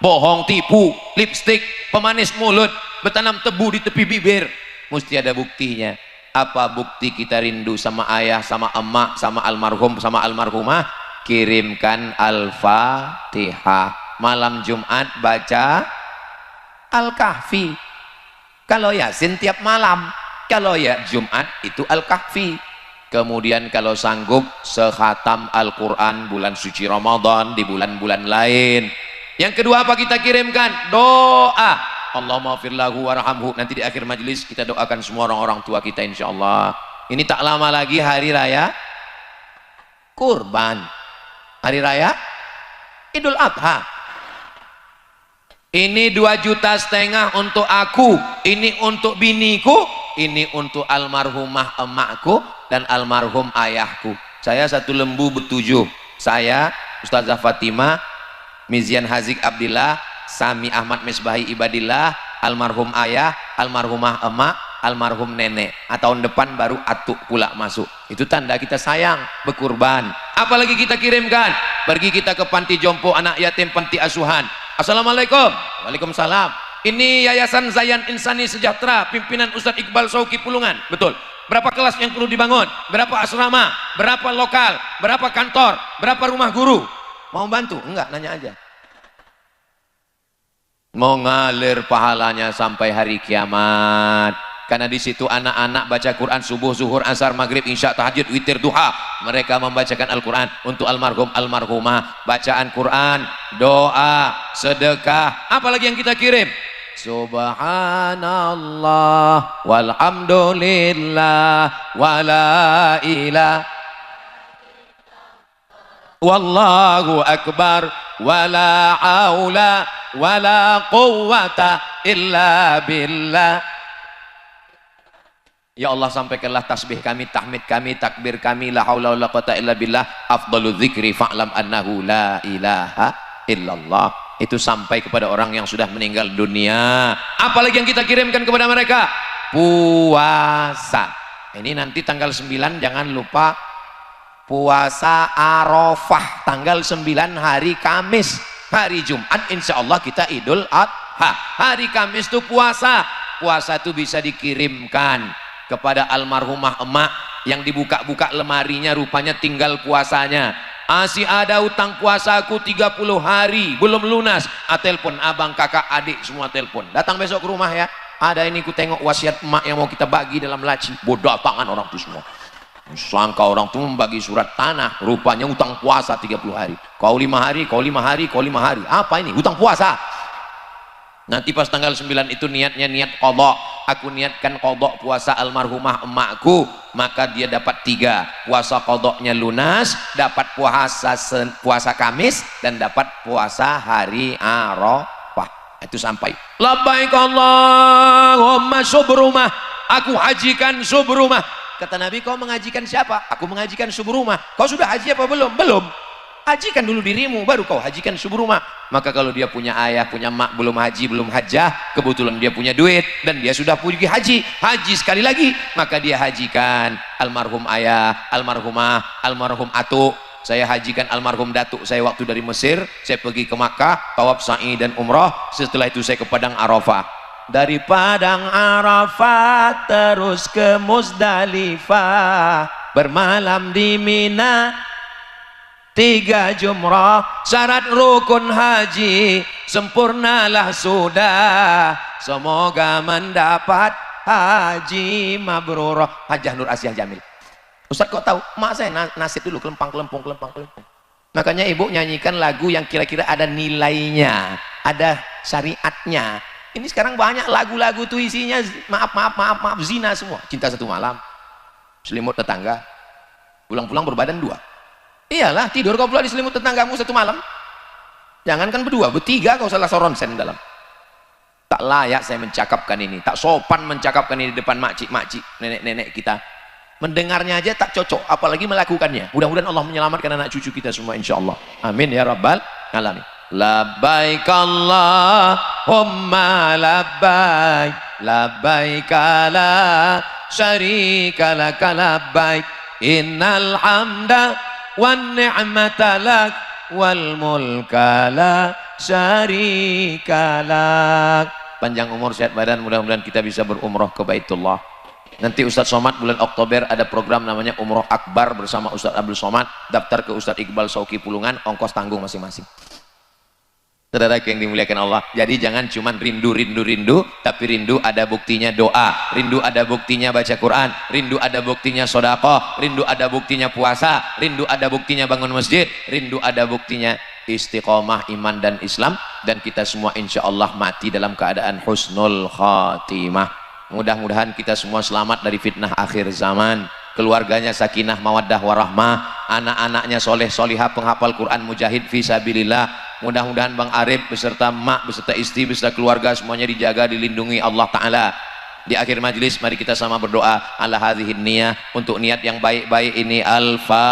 bohong, tipu, lipstik, pemanis mulut, bertanam tebu di tepi bibir. Mesti ada buktinya. Apa bukti kita rindu sama ayah, sama emak, sama almarhum, sama almarhumah? Kirimkan Al-Fatihah. Malam Jumat baca Al-Kahfi. Kalau Yasin tiap malam. Kalau ya Jumat itu Al-Kahfi. Kemudian kalau sanggup sekhatam Al-Quran bulan suci Ramadan, di bulan-bulan lain. Yang kedua apa kita kirimkan? Doa. Allahumma firlahu warhamhu. Nanti di akhir majelis kita doakan semua orang-orang tua kita insya Allah. Ini tak lama lagi hari raya Kurban, hari raya Idul Adha. Ini 2,5 juta untuk aku, ini untuk biniku, ini untuk almarhumah emakku dan almarhum ayahku. Saya 1 lembu ber-7. Saya, Ustazah Fatimah, Mizian Hazik Abdillah, Sami Ahmad Misbahi Ibadillah, almarhum ayah, almarhumah emak, almarhum nenek. Tahun depan baru atuk pula masuk. Itu tanda kita sayang, berkurban. Apalagi kita kirimkan? Pergi kita ke panti jompo, anak yatim, panti asuhan. Assalamualaikum. Waalaikumsalam. Ini Yayasan Zayan Insani Sejahtera, pimpinan Ustadz Iqbal Sauki Pulungan. Betul. Berapa kelas yang perlu dibangun? Berapa asrama? Berapa lokal? Berapa kantor? Berapa rumah guru? Mau bantu? Enggak, nanya aja. Mau ngalir pahalanya sampai hari kiamat. karena di situ anak-anak baca Quran subuh, zuhur, asar, maghrib, isya, tahajud, witir, duha. Mereka membacakan Al-Quran untuk almarhum, almarhumah, bacaan Quran, doa, sedekah. Apalagi yang kita kirim? Subhanallah walhamdulillah wala ilah wallahu akbar wala haula wala quwwata illa billah. Ya Allah, sampaikanlah tasbih kami, tahmid kami, takbir kami, la haula wala quwwata illa billah, afdalu dzikri fa'lam annahu la ilaha illallah. Itu sampai kepada orang yang sudah meninggal dunia. Apalagi yang kita kirimkan kepada mereka? Puasa. Ini nanti tanggal 9 jangan lupa puasa Arafah, tanggal 9 hari Kamis. Hari Jumat insya Allah kita Idul Adha. Hari Kamis itu puasa. Puasa itu bisa dikirimkan kepada almarhumah emak yang dibuka-buka lemarinya rupanya tinggal puasanya. Masih ada utang puasaku 30 hari belum lunas. Telepon abang, kakak, adik semua telepon. Datang besok ke rumah ya. Ada ini ku tengok wasiat emak yang mau kita bagi dalam laci. Bodoh tangan orang itu semua. Sangka orang itu membagi surat tanah, rupanya utang puasa 30 hari. Kau 5 hari, kau 5 hari, kau 5 hari. Apa ini? Utang puasa. Nanti pas tanggal 9 itu niatnya niat qadha. Aku niatkan qadha puasa almarhumah emakku, maka dia dapat 3. Puasa qadhanya lunas, dapat puasa Kamis, dan dapat puasa hari Arafah. Itu sampai. Labbaik Allahumma subrumah. Aku hajikan subrumah. Kata Nabi, kau mengajikan siapa? Aku mengajikan subrumah. Kau sudah haji apa belum? Belum. Hajikan dulu dirimu, baru kau hajikan subrumah. Maka kalau dia punya ayah, punya mak, belum haji, belum hajjah, kebetulan dia punya duit dan dia sudah pergi haji sekali lagi, maka dia hajikan almarhum ayah, almarhumah, almarhum atuk. Saya hajikan almarhum datuk saya waktu dari Mesir. Saya pergi ke Makkah, tawaf sa'i dan umrah. Setelah itu saya ke Padang Arafah. Dari Padang Arafah terus ke Muzdalifah, bermalam di Mina, 3 jumrah, syarat rukun haji sempurnalah sudah, semoga mendapat haji mabrurah. Hajjah Nur Asyah Jamil. Ustaz kok tahu? Mak saya nasib dulu kelempang. Makanya ibu nyanyikan lagu yang kira-kira ada nilainya, ada syariatnya. Ini sekarang banyak lagu-lagu tuh isinya maaf zina semua. Cinta satu malam, selimut tetangga, pulang-pulang berbadan 2. Iyalah, tidur kau pula di selimut tetanggamu 1 malam. Jangankan berdua, bertiga kau salah soronsen dalam. Tak layak saya mencakapkan ini, tak sopan mencakapkan ini di depan makcik-makcik, nenek-nenek kita. Mendengarnya aja tak cocok, apalagi melakukannya. Mudah-mudahan Allah menyelamatkan anak cucu kita semua insyaallah. Amin ya rabbal alamin. Labbaik Allahumma labbaik, labbaik la syarika lak labbaik, innal hamda wan ni'mata lak wal mulka la syarika lak. Panjang umur, sehat badan, mudah-mudahan kita bisa berumrah ke Baitullah. Nanti Ustadz Somad bulan Oktober ada program namanya Umroh Akbar bersama Ustadz Abdul Somad. Daftar ke Ustadz Iqbal Sauki Pulungan, ongkos tanggung masing-masing. Saudara yang dimuliakan Allah, jadi jangan cuma rindu, tapi rindu ada buktinya doa, rindu ada buktinya baca Quran, rindu ada buktinya sedekah, rindu ada buktinya puasa, rindu ada buktinya bangun masjid, rindu ada buktinya istiqomah iman dan Islam, dan kita semua insya Allah mati dalam keadaan husnul khatimah. Mudah-mudahan kita semua selamat dari fitnah akhir zaman, keluarganya sakinah mawaddah warahmah, anak-anaknya soleh solihah penghafal Quran mujahid fisabilillah. Mudah-mudahan Bang Arif beserta mak, beserta istri, beserta keluarga semuanya dijaga, dilindungi Allah Ta'ala. Di akhir majlis mari kita sama berdoa ala hadhihin niyah, untuk niat yang baik-baik ini. Al-Fatihah.